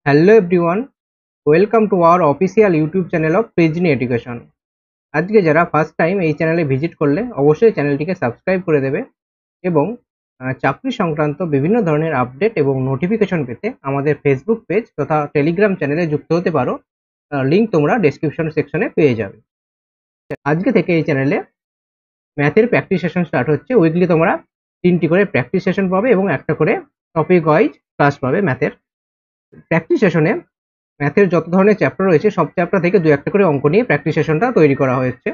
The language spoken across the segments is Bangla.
Hello everyone, welcome to our official YouTube channel of প্রিজনি এডুকেশন। আজকে যারা ফার্স্ট টাইম এই চ্যানেলে ভিজিট করলে অবশ্যই চ্যানেলটিকে সাবস্ক্রাইব করে দেবে এবং চাকরি সংক্রান্ত বিভিন্ন ধরনের আপডেট এবং নোটিফিকেশন পেতে আমাদের ফেসবুক পেজ তথা টেলিগ্রাম চ্যানেলে যুক্ত হতে পারো। লিঙ্ক তোমরা ডেসক্রিপশন সেকশনে পেয়ে যাবে। আজকে থেকে এই চ্যানেলে ম্যাথের প্র্যাকটিস সেশন স্টার্ট হচ্ছে। উইকলি তোমরা 3টি করে প্র্যাকটিস সেশন পাবে এবং একটা করে টপিক ওয়াইজ ক্লাস পাবে। ম্যাথের প্র্যাকটিস সেশনে ম্যাথের যত ধরনের চ্যাপ্টার রয়েছে সব চ্যাপ্টার থেকে দু একটা করে অঙ্ক নিয়ে প্র্যাকটিস সেশনটা তৈরি করা হয়েছে।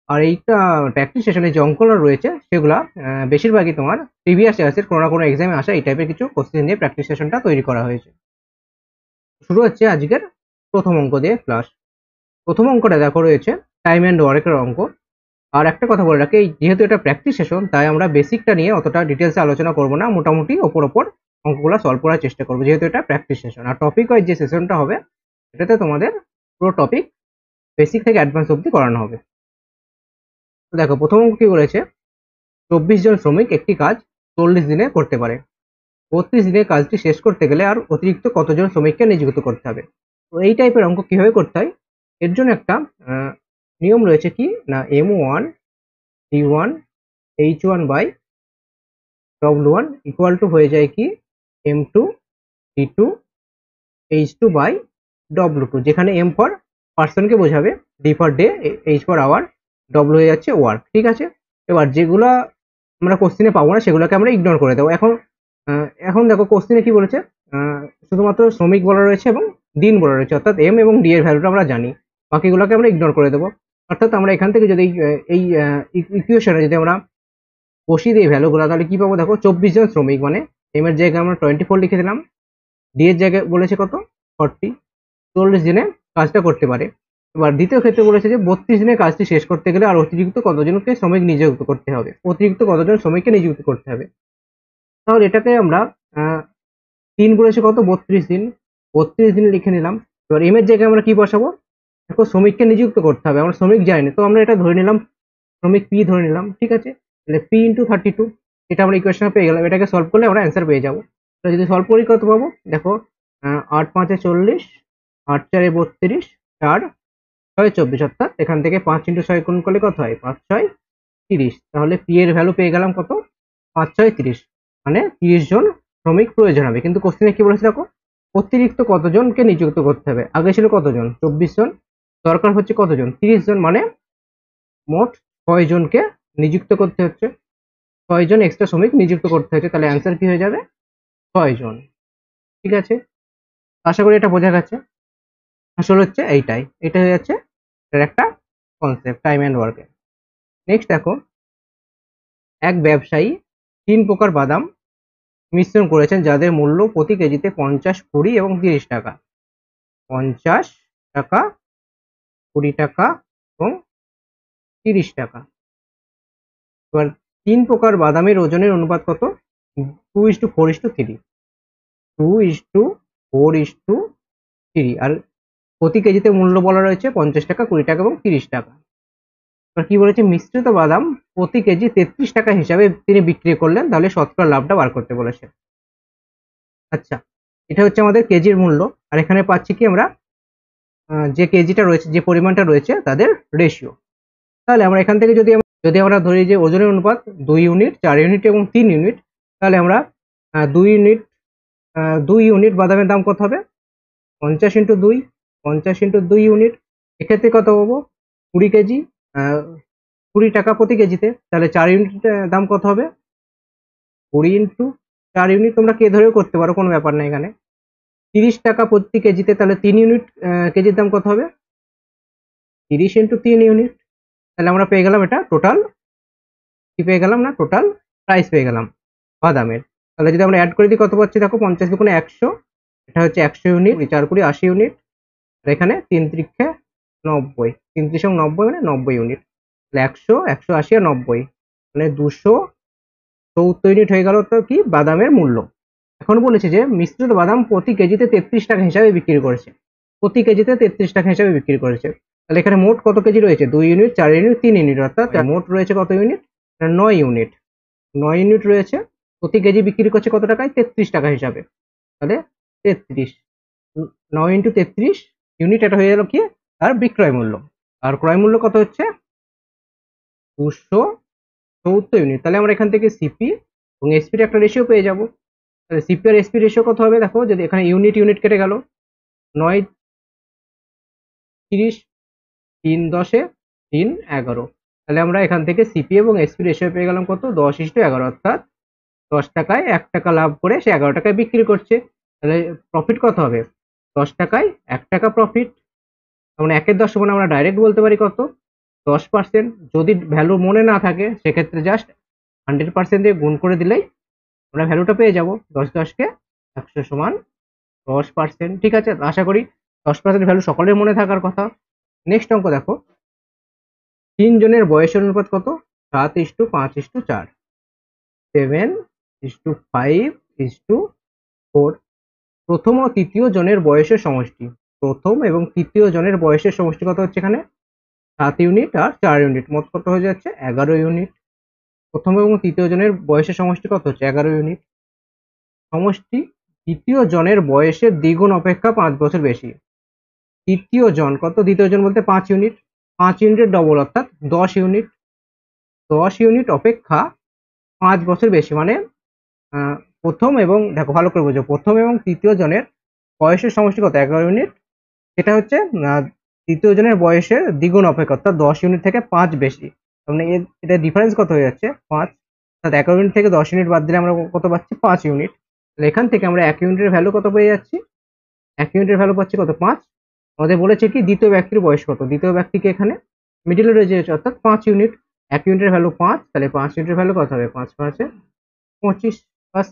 আর এইটা প্র্যাকটিস সেশনে যে অঙ্কগুলো রয়েছে সেগুলা বেশিরভাগই তোমার প্রিভিয়াস ইয়ার্সের কোনো না কোনো এক্সামে আসা এই টাইপের কিছু কোশ্চেন নিয়ে প্র্যাকটিস সেশনটা তৈরি করা হয়েছে। শুরু হচ্ছে আজকের প্রথম অঙ্ক দিয়ে ক্লাস। প্রথম অঙ্কটা দেখো রয়েছে টাইম অ্যান্ড ওয়ার্কের অঙ্ক। আর একটা কথা বলে রাখি, যেহেতু এটা প্র্যাকটিস সেশন তাই আমরা বেসিকটা নিয়ে অতটা ডিটেলসে আলোচনা করবো না, মোটামুটি ওপর অঙ্কগুলো সলভ করার চেষ্টা করবো যেহেতু এটা প্র্যাকটিস সেশন। আর টপিক ওয়াইজ যে সেশনটা হবে এটাতে তোমাদের পুরো টপিক বেসিক থেকে অ্যাডভান্স অব্দি করানো হবে। দেখো প্রথম অঙ্ক কি বলেছে, 24 জন শ্রমিক একটি কাজ 40 দিনে করতে পারে। 32 দিনে কাজটি শেষ করতে গেলে আর অতিরিক্ত কতজন শ্রমিককে নিযুক্ত করতে হবে। তো এই টাইপের অঙ্ক কিভাবে করতে হয়, এর জন্য একটা নিয়ম রয়েছে কি না, M1 D1 H1 by W1 equal to হয়ে যায় কি M2 D2 H2 by W2, যেখানে M ফর পার্সনকে বোঝাবে, D for day, H for our, W হয়ে যাচ্ছে ওয়ার্ক। ঠিক আছে, এবার যেগুলা আমরা কোশ্চেনে পাবো না সেগুলোকে আমরা ইগনোর করে দেবো। এখন দেখো কোশ্চেনে কি বলেছে, শুধুমাত্র শ্রমিক বলা রয়েছে এবং দিন বলা রয়েছে, অর্থাৎ এম এবং ডি এর ভ্যালুটা আমরা জানি, বাকিগুলোকে আমরা ইগনোর করে দেবো। অর্থাৎ আমরা এখান থেকে যদি এই ইকুয়েশনে যদি আমরা বসিয়ে দিই ভ্যালুগুলো তাহলে কি পাবো, দেখো 24 জন শ্রমিক মানে এম এর জায়গায় আমরা 24 লিখে দিলাম, ডি এর জায়গায় বলেছে কত 40, 40 দিনে কাজটা করতে পারে। এবার দ্বিতীয় ক্ষেত্রে বলেছে যে 32 দিনে কাজটি শেষ করতে গেলে আর অতিরিক্ত কতজনকে শ্রমিক নিযুক্ত করতে হবে, অতিরিক্ত কতজন শ্রমিককে নিযুক্ত করতে হবে। তাহলে এটাকে আমরা 3 বলেছে কত 32 দিন, 32 দিন লিখে নিলাম। এবার এম এর জায়গায় আমরা কি বসাবো, দেখো শ্রমিককে নিযুক্ত করতে হবে, আমরা শ্রমিক জানি তো আমরা এটা ধরে নিলাম শ্রমিক পি ধরে নিলাম। ঠিক আছে, তাহলে পি ইন্টু 32, এটা আমরা ইকুয়েশনে পেয়ে গেলাম। এটাকে সলভ করলে আমরা অ্যান্সার পেয়ে যাবো। তো যদি সলভ করি কত পাবো, দেখো 8 5 40, 8 4 32, 4 6 24, অর্থাৎ এখান থেকে 5 ইন্টু 6 গুণ করলে কত হয়, 5 6 30। তাহলে পি এর ভ্যালু পেয়ে গেলাম কত, 5 6 30, মানে 30 জন শ্রমিক প্রয়োজন হবে। কিন্তু কোশ্চেনে কি বলেছে দেখো, অতিরিক্ত কতজনকে নিযুক্ত করতে হবে। আগে ছিল কতজন 24 জন, দরকার হচ্ছে কতজন 30 জন, মানে মোট 6 জনকে নিযুক্ত করতে হচ্ছে, 6 জন এক্সট্রা শ্রমিক নিযুক্ত করতে হচ্ছে। তাহলে অ্যান্সার কি হয়ে যাবে, 6 জন। ঠিক আছে, আশা করি এটা বোঝা গেছে। আসলে হচ্ছে এটা হয়ে যাচ্ছে এর একটা কনসেপ্ট টাইম অ্যান্ড ওয়ার্কের। নেক্সট দেখো, এক ব্যবসায়ী 3 প্রকার বাদাম মিশ্রণ করেছেন যাদের মূল্য প্রতি কেজিতে 50, 20 এবং 30 টাকা। 50 টাকা, 20 টাকা এবং 30 টাকা। এবার 3 প্রকার বাদামের ওজনের অনুপাত কত, 2:4:3, 2:4:3। আর প্রতি কেজিতে মূল্য বলা রয়েছে 50 টাকা, 20 টাকা এবং 30 টাকা। এবার কি বলেছে, মিশ্রিত বাদাম প্রতি কেজি 33 টাকা হিসাবে তিনি বিক্রি করলেন, তাহলে শতকরা লাভটা বার করতে বলেছে। আচ্ছা, এটা হচ্ছে আমাদের কেজির মূল্য। আর এখানে পাচ্ছি কি আমরা, যে কেজিটা রয়েছে, যে পরিমাণটা রয়েছে তাদের রেশিও। তাহলে আমরা এখান থেকে যদি আমরা ধরি যে ওজনের অনুপাত 2 ইউনিট, 4 ইউনিট এবং 3 ইউনিট, তাহলে আমরা 2 ইউনিট বাদামের দাম কত হবে, 50 ইন্টু 2, 50 ইন্টু 2 ইউনিট, এক্ষেত্রে কত পাবো 20 কেজি, 20 টাকা প্রতি কেজিতে। তাহলে 4 ইউনিট দাম কত হবে, 20 ইন্টু 4 ইউনিট, তোমরা কে ধরেও করতে পারো, কোনো ব্যাপার না এখানে। 30 টাকা প্রতি কেজিতে, তাহলে 3 ইউনিট কেজির দাম কত হবে, 30 ইন্টু 3 ইউনিট। তাহলে আমরা পেয়ে গেলাম এটা টোটাল কি পেয়ে গেলাম না, টোটাল প্রাইস পেয়ে গেলাম বাদামের। তাহলে যদি আমরা অ্যাড করে দিই কত পাচ্ছি, দেখো 50 দুগুণে 100, এটা হচ্ছে 100 ইউনিট, 4 কুড়ি 80 ইউনিট, আর এখানে 3 ত্রিক্ষে 90, 3 ত্রিশ 90 মানে 90 ইউনিট। তাহলে 100, 180 আর 90 মানে 270 ইউনিট হয়ে গেল তো কি বাদামের মূল্য। এখন বলেছে যে মিশ্রিত বাদাম প্রতি কেজিতে 33 টাকা হিসাবে বিক্রি করেছে, প্রতি কেজিতে 33 টাকা হিসাবে বিক্রি করেছে। তাহলে এখানে মোট কত কেজি রয়েছে, 2 ইউনিট, 4 ইউনিট, 3 ইউনিট, অর্থাৎ মোট রয়েছে কত ইউনিট, 9 ইউনিট। 9 ইউনিট রয়েছে, প্রতি কেজি বিক্রি করছে কত টাকায়, 33 টাকা হিসাবে। তাহলে 33, 9 ইন্টু 33 ইউনিট, এটা হয়ে গেল কি তার বিক্রয় মূল্য। আর ক্রয় মূল্য কত হচ্ছে 270 ইউনিট। তাহলে আমরা এখান থেকে সিপি এবং এসপির একটা রেশিও পেয়ে যাব। তাহলে সিপি আর এসপি রেশিও কত হবে দেখো, যদি এখানে ইউনিট ইউনিট কেটে গেল, 9 30, 3 10 3 11, তাহলে আমরা এখান থেকে সিপি এবং এসপি রেশিও পেয়ে গেলাম কত 10:11, অর্থাৎ 10 টাকায় 1 টাকা লাভ করে সে 11 টাকায় বিক্রি করছে। তাহলে প্রফিট কত হবে 10 টাকায় 1 টাকা প্রফিট। মানে 1-10 সমান আমরা ডাইরেক্ট বলতে পারি কত 10%। যদি ভ্যালু মনে না থাকে সেক্ষেত্রে জাস্ট 100% দিয়ে গুণ করে দিলেই আমরা ভ্যালুটা পেয়ে যাব। 10 কে 100 সমান 10%। ঠিক আছে, আশা করি 10% ভ্যালু সকলের মনে থাকার কথা। নেক্সট অঙ্ক দেখো, 3 জনের বয়সের অনুপাত কত 7:5:4, 7:5:4। প্রথম ও তৃতীয় জনের বয়সের সমষ্টি, প্রথম এবং তৃতীয় জনের বয়সের সমষ্টি কত হচ্ছে এখানে 7 ইউনিট আর 4 ইউনিট, মোট কত হয়ে যাচ্ছে 11 ইউনিট। প্রথম এবং তৃতীয় জনের বয়সের সমষ্টি কত হচ্ছে 11 ইউনিট। সমষ্টি দ্বিতীয় জনের বয়সের দ্বিগুণ অপেক্ষা 5 বছর বেশি। তৃতীয় জন কত, দ্বিতীয় জন বলতে 5 ইউনিট, 5 ইউনিটের ডবল অর্থাৎ 10 ইউনিট, 10 ইউনিট অপেক্ষা 5 বছর বেশি। মানে আহ, প্রথম এবং দেখো ভালো করে বোঝো, প্রথম এবং তৃতীয় জনের বয়সের সমষ্টি কত 11 ইউনিট, সেটা হচ্ছে তৃতীয় জনের বয়সের দ্বিগুণ অপেক্ষা অর্থাৎ 10 ইউনিট থেকে 5 বেশি। মানে এটা ডিফারেন্স কত হয়ে যাচ্ছে 5, অর্থাৎ 11 ইউনিট থেকে 10 ইউনিট বাদ দিলে আমরা কত পাচ্ছি 5 ইউনিট। তাহলে এখান থেকে আমরা 1 ইউনিটের ভ্যালু কত পেয়ে যাচ্ছি, 1 ইউনিটের ভ্যালু পাচ্ছি কত 5। আমাদের বলেছে কি দ্বিতীয় ব্যক্তির বয়স কত, দ্বিতীয় ব্যক্তিকে এখানে মিডিলে রয়েছে অর্থাৎ 5 ইউনিট, 1 ইউনিটের ভ্যালু 5, তাহলে 5 ইউনিটের ভ্যালু কত হবে 5×5 = 25। বাস,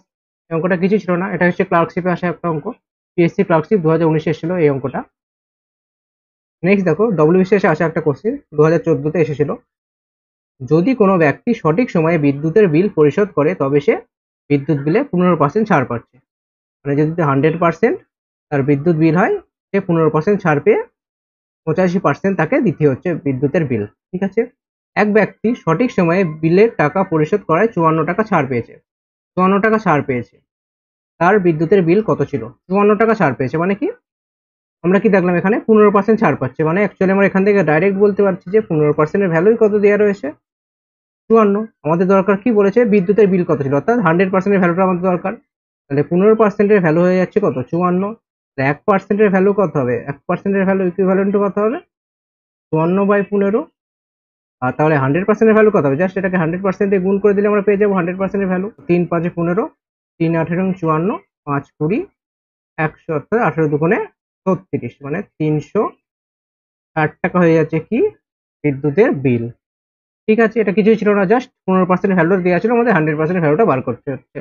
এই অঙ্কটা কিছু ছিল না, এটা হচ্ছে ক্লার্কশিপে আসা একটা অঙ্ক, পিএসসি ক্লার্কশিপ 2019 এসেছিল এই অঙ্কটা। নেক্সট দেখো, ডব্লিউবিসিএস আসা একটা কোশ্চেন 2014-তে এসেছিল। যদি কোনো ব্যক্তি সঠিক সময়ে বিদ্যুতের বিল পরিশোধ করে তবে সে বিদ্যুৎ বিলে 15% ছাড় পাচ্ছে। মানে যদি 100% তার বিদ্যুৎ বিল হয়, সে 15% ছাড় পেয়ে 85% তাকে দিতে হচ্ছে বিদ্যুতের বিল। ঠিক আছে, এক ব্যক্তি সঠিক সময়ে বিলের টাকা পরিশোধ করায় 54 টাকা ছাড় পেয়েছে, 54 টাকা ছাড় পেয়েছে, তার বিদ্যুতের বিল কত ছিল 54 টাকা ছাড় পেয়েছে, মানে কি আমরা কি দেখলাম এখানে 15% ছাড় পাচ্ছে, মানে অ্যাকচুয়ালি আমরা এখান থেকে ডাইরেক্ট বলতে পারছি যে 15% এর ভ্যালুই কত দেওয়া রয়েছে 54। আমাদের দরকার কি বলেছে বিদ্যুতের বিল কত ছিল, অর্থাৎ 100% এর ভ্যালুটা আমাদের দরকার। তাহলে 15% এর ভ্যালু হয়ে যাচ্ছে কত 54, 1% এর ভ্যালু কত হবে, 1% এর ভ্যালু ইকুইভ্যালেন্ট কত হবে 54/15। আর তাহলে 100% এর ভ্যালু কত হবে, জাস্ট এটাকে 100% দিয়ে গুণ করে দিলে আমরা পেয়ে যাবো 100% এর ভ্যালু। 3×5 = 15, 3×18 = 54, 5×20 = 100, অর্থাৎ 18×2 = 36, মানে 360 টাকা হয়ে যাচ্ছে কি বিদ্যুতের বিল। ঠিক আছে, এটা কিছুই ছিল না, জাস্ট 15% ভ্যালু দেওয়া ছিল, আমাদের 100% ভ্যালুটা বার করতে হচ্ছে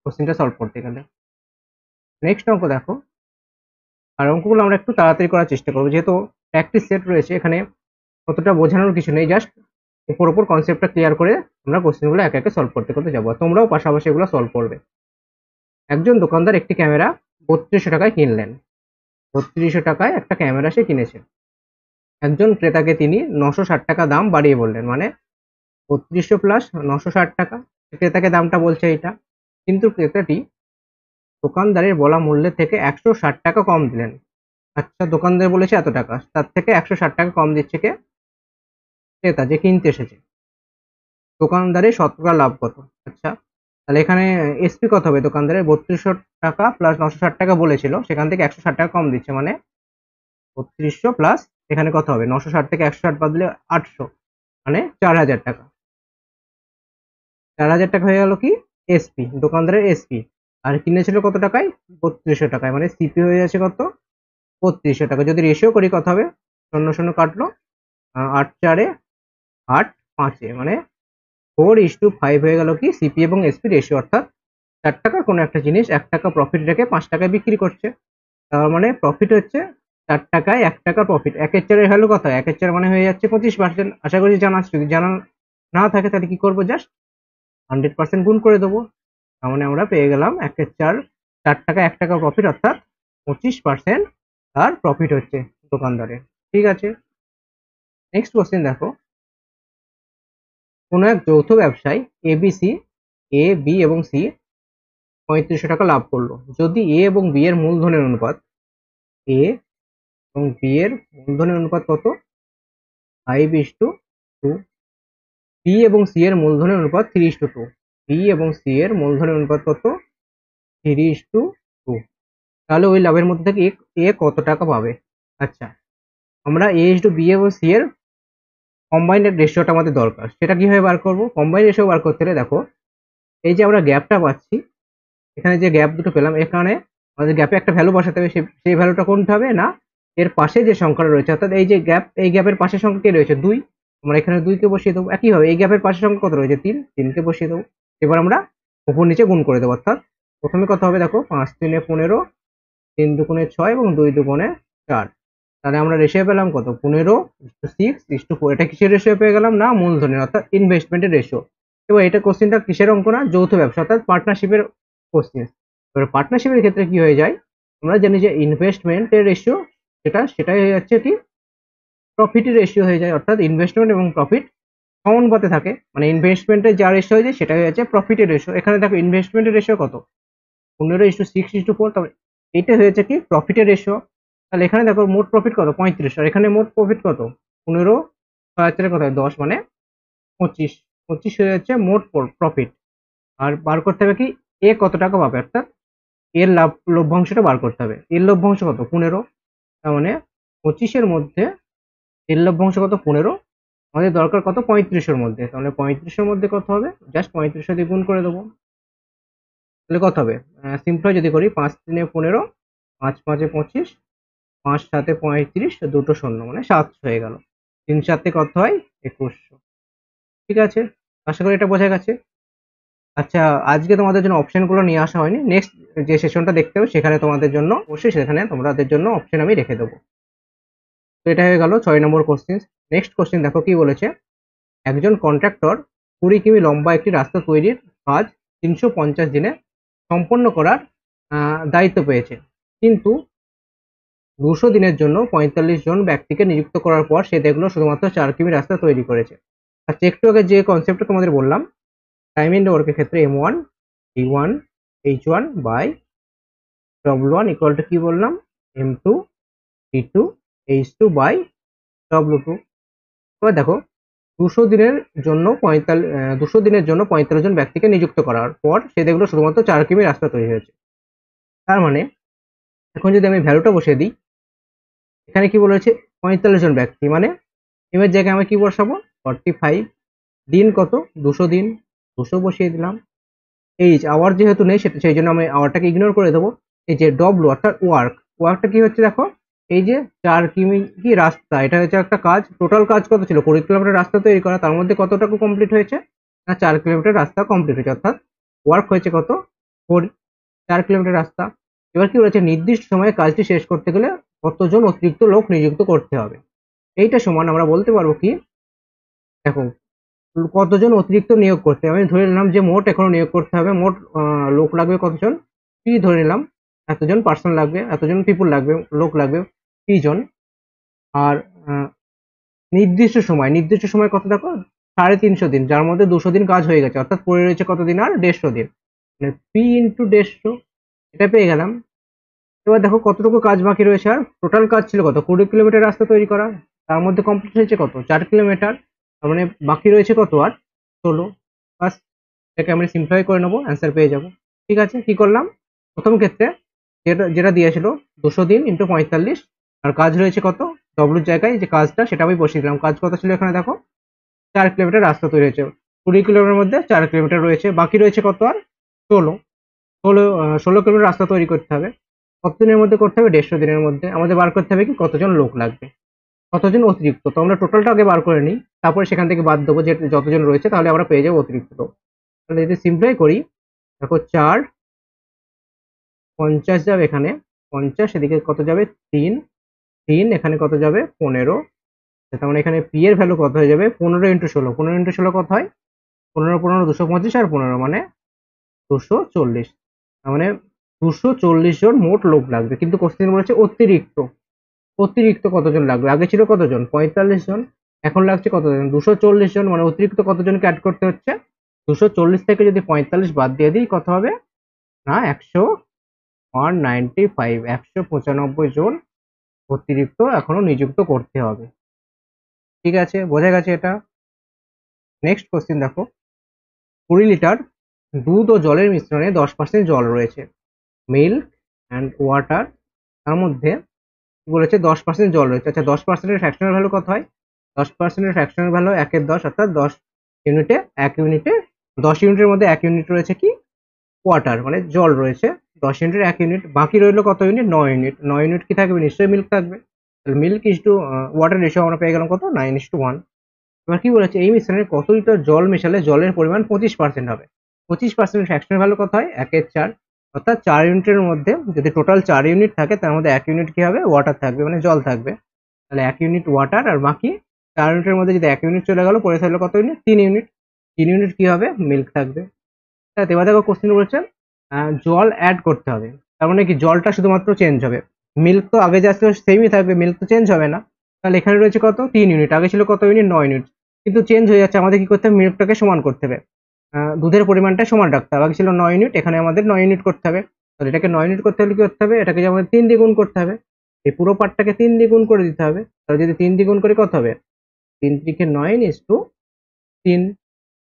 কোশ্চেনটা সলভ করতে গেলে। নেক্সট অঙ্ক দেখো, আর অঙ্কগুলো আমরা একটু তাড়াতাড়ি করার চেষ্টা করবো যেহেতু প্র্যাকটিস সেট রয়েছে, এখানে অতটা বোঝানোর কিছু নেই, জাস্ট উপর কনসেপ্টটা ক্লিয়ার করে আমরা কোশ্চেনগুলো একে একে সলভ করতে করতে যাবো, তোমরাও পাশাপাশি এগুলো সলভ করবে। একজন দোকানদার একটি ক্যামেরা 3200 টাকায় কিনলেন, 3200 টাকায় একটা ক্যামেরা সে কিনেছে। একজন ক্রেতাকে তিনি 960 টাকা দাম বাড়িয়ে বললেন, মানে 3200 প্লাস 960 টাকা, ক্রেতাকে দামটা বলছে এটা, কিন্তু ক্রেতাটি দোকানদারের বলা মূল্যের থেকে 160 টাকা কম দিলেন। আচ্ছা, দোকানদার বলেছে এত টাকা, তার থেকে 160 টাকা কম দিচ্ছে কে, ক্রেতা যে কিনতে এসেছে। দোকানদারের শতকরা লাভ কত। আচ্ছা, তাহলে এখানে এসপি কত হবে, দোকানদারের 3200 টাকা প্লাস 960 টাকা বলেছিল, সেখান থেকে 160 টাকা কম দিচ্ছে, মানে 3200 প্লাস এখানে কত হবে 960 থেকে 160 বাদ দিলে 800, মানে 4000 টাকা। 4000 টাকা হয়ে গেল কি এসপি, দোকানদারের এসপি। আর কিনেছিল কত টাকায় 3200 টাকায়, মানে সিপি হয়ে যাচ্ছে কত 3200 টাকা। যদি রেশিও করি কত হবে, 0 0 কাটলো, 8×4 = 8×5, মানে 4:5 হয়ে গেল কি সিপি এবং এসপি রেশিও, অর্থাৎ 4 টাকার কোনো একটা জিনিস 1 টাকা প্রফিট রেখে 5 টাকায় বিক্রি করছে, তার মানে প্রফিট হচ্ছে 4 টাকায় 1 টাকা প্রফিট। 1/4 এর ভ্যালু কত, 1/4 মানে হয়ে যাচ্ছে 25%। আশা করি জানা আছে, যদি জানা না থাকে তাহলে কি করবো, জাস্ট 100% গুণ করে দেবো, তার মানে আমরা পেয়ে গেলাম 1/4, 4 টাকা 1 টাকা প্রফিট, অর্থাৎ 25% তার প্রফিট হচ্ছে দোকানদারের। ঠিক আছে, নেক্সট কোশ্চেন দেখো, কোনো এক যৌথ ব্যবসায় এবিসি, এ বি এবং সি 3500 টাকা লাভ করলো। যদি এ এবং বি এর মূলধনের অনুপাত, এ এবং বি এর মূলধনের অনুপাত কত, 5:2, বি এবং সি এর মূলধনের অনুপাত 3:2, বি এবং সি এর মূলধনের অনুপাত কত, 3:2, তাহলে ওই লাভের মধ্যে থেকে এ কত টাকা পাবে। আচ্ছা, আমরা এ ইস টু বি এবং সি এর কম্বাইন্ড রেশিওটা আমাদের দরকার, সেটা কিভাবে বার করব। কম্বাইন্ড রেশিও বার করতে হলে দেখো, এই যে আমরা গ্যাপটা পাচ্ছি, এখানে যে গ্যাপ দুটো পেলাম, এখানে আমাদের গ্যাপে একটা ভ্যালু বসাতে হবে। সেই ভ্যালুটা কোনটা হবে না, এর পাশে যে সংখ্যাটা রয়েছে, অর্থাৎ এই যে গ্যাপ, এই গ্যাপের পাশের সংখ্যা কি রয়েছে, 2, আমরা এখানে 2 কে বসিয়ে দেবো। একইভাবে এই গ্যাপের পাশের সংখ্যা কত রয়েছে, 3 কে বসিয়ে দেবো। এবার আমরা উপর নিচে গুণ করে দেবো, অর্থাৎ প্রথমে কত হবে দেখো, 5×3 = 15, 3×2 = 6 এবং 2×2 = 4। তাহলে আমরা রেশিও পেলাম কত, 15:6:4। এটা কিসের রেশিও পেয়ে গেলাম না, মূলধনের, অর্থাৎ ইনভেস্টমেন্টের রেশিও। এবার এটা কোশ্চেনটা কিসের অঙ্ক না, যৌথ ব্যবসা অর্থাৎ পার্টনারশিপের কোশ্চেন। এবার পার্টনারশিপের ক্ষেত্রে কি হয়ে যায়, আমরা জানি যে ইনভেস্টমেন্টের রেশিও সেটাই হয়ে যাচ্ছে কি, প্রফিটের রেশিও হয়ে যায়, অর্থাৎ ইনভেস্টমেন্ট এবং প্রফিট সমানুপাতে থাকে, মানে ইনভেস্টমেন্টের যা রেশিও হয়ে যায় সেটা হয়ে যাচ্ছে প্রফিটের রেশিও। এখানে দেখো ইনভেস্টমেন্টের রেশিও কত, 15:6:4, তবে এটা হয়েছে কি প্রফিটের রেশিও। তাহলে এখানে দেখো মোট প্রফিট কত, 35, আর এখানে মোট প্রফিট কত, 15, 6 কত 10, মানে 25 হয়ে যাচ্ছে মোট প্রফিট। আর বার করতে হবে কি, এ কত টাকা পাবে, অর্থাৎ এর লভ্যাংশটা বার করতে হবে। এর লভ্যাংশ কত, 15, তার মানে 25-এর মধ্যে এর লভ্যাংশ কত, 15, আমাদের দরকার কত, 35-এর মধ্যে। তাহলে 35-এর মধ্যে কত হবে, জাস্ট 35 দিয়ে গুণ করে দেবো। তাহলে কত হবে, সিম্পল যদি করি, 5×3 = 15, 5×5 = 25, 5×7 = 35, দুটো শূন্য মানে 700 হয়ে গেল। 3×7 কত হয়, 2100। ঠিক আছে, আশা করি এটা বোঝা গেছে। আচ্ছা, আজকে তোমাদের জন্য অপশনগুলো নিয়ে আসা হয়নি, নেক্সট যে সেশনটা দেখতে হবে সেখানে তোমাদের জন্য অবশ্যই, সেখানে তোমাদের জন্য অপশন আমি রেখে দেবো। তো এটা হয়ে গেল 6 নম্বর কোশ্চেন। নেক্সট কোশ্চেন দেখো কি বলেছে, একজন কন্ট্রাক্টর 20 কিমি লম্বা একটি রাস্তা তৈরির কাজ 350 দিনে সম্পন্ন করার দায়িত্ব পেয়েছে, কিন্তু 200 দিনের জন্য 45 জন ব্যক্তিকে নিযুক্ত করার পর সে দেখলো শুধুমাত্র 4 কিমি রাস্তা তৈরি করেছে। আচ্ছা, একটু আগে যে কনসেপ্টটা তোমাদের বললাম, টাইম ইন ওয়ার্কের ক্ষেত্রে M1 E1 H1 by W1 equal to কি বললাম, M2 T2 H2 by W2। এবার দেখো 200 দিনের জন্য 45 জন ব্যক্তিকে নিযুক্ত করার পর সে দেখলো শুধুমাত্র 4 কিমি রাস্তা তৈরি হয়েছে। তার মানে এখন যদি আমি ভ্যালুটা বসিয়ে দিই, এখানে কি বলেছে, 45 জন ব্যক্তি, মানে এর জায়গায় আমি কি বসাবো, 45, দিন কত, 200 দিন, 200 বসিয়ে দিলাম। এইচ আওয়ার যেহেতু নেই সেটা, সেই জন্য আমি আওয়ারটাকে ইগনোর করে দেবো। এই যে ডব্লু অর্থাৎ ওয়ার্কটা কি হচ্ছে দেখো, এই যে 4 কিমি কি রাস্তা, এটা হচ্ছে একটা কাজ। টোটাল কাজ কত ছিল, 20 কিলোমিটার রাস্তা তৈরি করা, তার মধ্যে কতটুকু কমপ্লিট হয়েছে না, 4 কিলোমিটার রাস্তা কমপ্লিট হয়েছে, অর্থাৎ ওয়ার্ক হয়েছে কত, 4 কিলোমিটার রাস্তা। এবার কি বলেছে, নির্দিষ্ট সময়ে কাজটি শেষ করতে গেলে কতজন অতিরিক্ত লোক নিযুক্ত করতে হবে। এইটা সমান আমরা বলতে পারবো কি, দেখো কতজন অতিরিক্ত নিয়োগ করতে হবে, আমি ধরে নিলাম যে মোট এখনো নিয়োগ করতে হবে, মোট লোক লাগবে কতজন, পি ধরে নিলাম, এতজন পার্সন লাগবে, এতজন পিপুল লাগবে, লোক লাগবে পি জন। আর নির্দিষ্ট সময় কত দেখো, 350 দিন, যার মধ্যে 200 দিন কাজ হয়ে গেছে, অর্থাৎ পড়ে রয়েছে কতদিন আর, 150 দিন, মানে পি ইন্টু 150, এটা পেয়ে গেলাম। এবার দেখো কতটুকু কাজ বাকি রয়েছে, আর টোটাল কাজ ছিল কত, 20 কিলোমিটার রাস্তা তৈরি করা, তার মধ্যে কমপ্লিট হয়েছে কত, 4 কিলোমিটার, তার মানে বাকি রয়েছে কত আর, 16। বাস, এটাকে আমরা সিম্পলিফাই করে নেবো, অ্যান্সার পেয়ে যাব। ঠিক আছে, কি করলাম, প্রথম ক্ষেত্রে যেটা দিয়েছিল 200 দিন ইন্টু 45, আর কাজ রয়েছে কত, ডব্লুর জায়গায় যে কাজটা সেটা আমি বসিয়ে দিলাম। কাজ কত ছিল এখানে দেখো, 4 কিলোমিটার রাস্তা তৈরি হয়েছে, 20 কিলোমিটার মধ্যে 4 কিলোমিটার রয়েছে, বাকি রয়েছে কত আর, 16। 16 কিলোমিটার রাস্তা তৈরি করতে হবে, কতদিনের মধ্যে করতে হবে, 150 দিনের মধ্যে। আমাদের বার করতে হবে কি, কতজন লোক লাগবে, কতজন অতিরিক্ত। তো আমরা টোটালটা আগে বার করে নিই, তারপরে সেখান থেকে বাদ দেবো যে যতজন রয়েছে, তাহলে আমরা পেয়ে যাবো অতিরিক্ত লোক। তাহলে যদি সিম্পলাই করি, দেখো 4, 50 যাবে এখানে, 50 এদিকে কত যাবে, 3, এখানে কত যাবে, 15। তার মানে এখানে পি এর ভ্যালু কত হয়ে যাবে, 15 × 16, 15 × 16 কত হয়, 15 15 225, আর 15 মানে 240। তার মানে 240 জন মোট লোক লাগবে, কিন্তু কোশ্চেন বলেছে অতিরিক্ত কতজন লাগবে। আগে ছিল কতজন, 45 জন, এখন লাগছে কতজন, 240 জন, মানে অতিরিক্ত কতজনকে অ্যাড করতে হচ্ছে, 240 থেকে যদি 45 বাদ দিয়ে দিই কত হবে, না 195 জন অতিরিক্ত এখনো নিযুক্ত করতে হবে। ঠিক আছে, বোঝা গেছে এটা। নেক্সট কোশ্চেন দেখো, 20 লিটার দুধ ও জলের মিশ্রণে 10% জল রয়েছে, মিল্ক অ্যান্ড ওয়াটার, তার মধ্যে বলেছে 10% জল রয়েছে। আচ্ছা, 10%-এর ফ্র্যাকশনাল ভ্যালু কত হয়? 10%-এর ফ্র্যাকশনাল ভ্যালু 1/10, অর্থাৎ 10 ইউনিটে 1 ইউনিটে 10 ইউনিটের মধ্যে 1 ইউনিট রয়েছে কি ওয়াটার, মানে জল রয়েছে। 10 ইউনিটের 1 ইউনিট, বাকি রইলো কত ইউনিট? 9 ইউনিট। 9 ইউনিট কি থাকবে? নিশ্চয়ই মিল্ক থাকবে। তাহলে milk is to water ratio আমরা পেয়ে গেলাম কত? 9:1। এবার কি বলেছে, এই মিশ্রণে কত লিটার জল মেশালে জলের পরিমাণ 25% হবে? 25% ফ্র্যাকশনাল ভ্যালু কত হয়? 1/4, অর্থাৎ 4 ইউনিটের মধ্যে যদি টোটাল 4 ইউনিট থাকে তার মধ্যে 1 ইউনিট কি হবে? ওয়াটার থাকবে, মানে জল থাকবে। তাহলে 1 ইউনিট ওয়াটার, আর বাকি 4 ইউনিটের মধ্যে যদি 1 ইউনিট চলে গেল, পড়ে থাকলো কত ইউনিট? 3 ইউনিট। 3 ইউনিট কি হবে? মিল্ক থাকবে। এবার দেখো কোশ্চেন বলছে জল অ্যাড করতে হবে, তার মানে কি জলটা শুধুমাত্র চেঞ্জ হবে, মিল্ক তো আগে যা ছিল সেমই থাকবে, মিল্ক তো চেঞ্জ হবে না। তাহলে এখানে রয়েছে কত? 3 ইউনিট, আগে ছিল কত ইউনিট? 9 ইউনিট, কিন্তু চেঞ্জ হয়ে যাচ্ছে, আমাদের কি করতে হবে? মিল্কটাকে সমান করতে হবে, দুধের পরিমাণটা সমান রাখতে হবে। আগে ছিল 9 ইউনিট, এখানে আমাদের 9 ইউনিট করতে হবে। তাহলে এটাকে 9 ইউনিট করতে হলে কি করতে হবে? এটাকে যে আমাদের 3 দিয়ে গুণ করতে হবে, এই পুরো পার্টটাকে 3 দিয়ে গুণ করে দিতে হবে। তাহলে যদি 3 দিয়ে গুণ করি কত হবে? 3 3 9:3,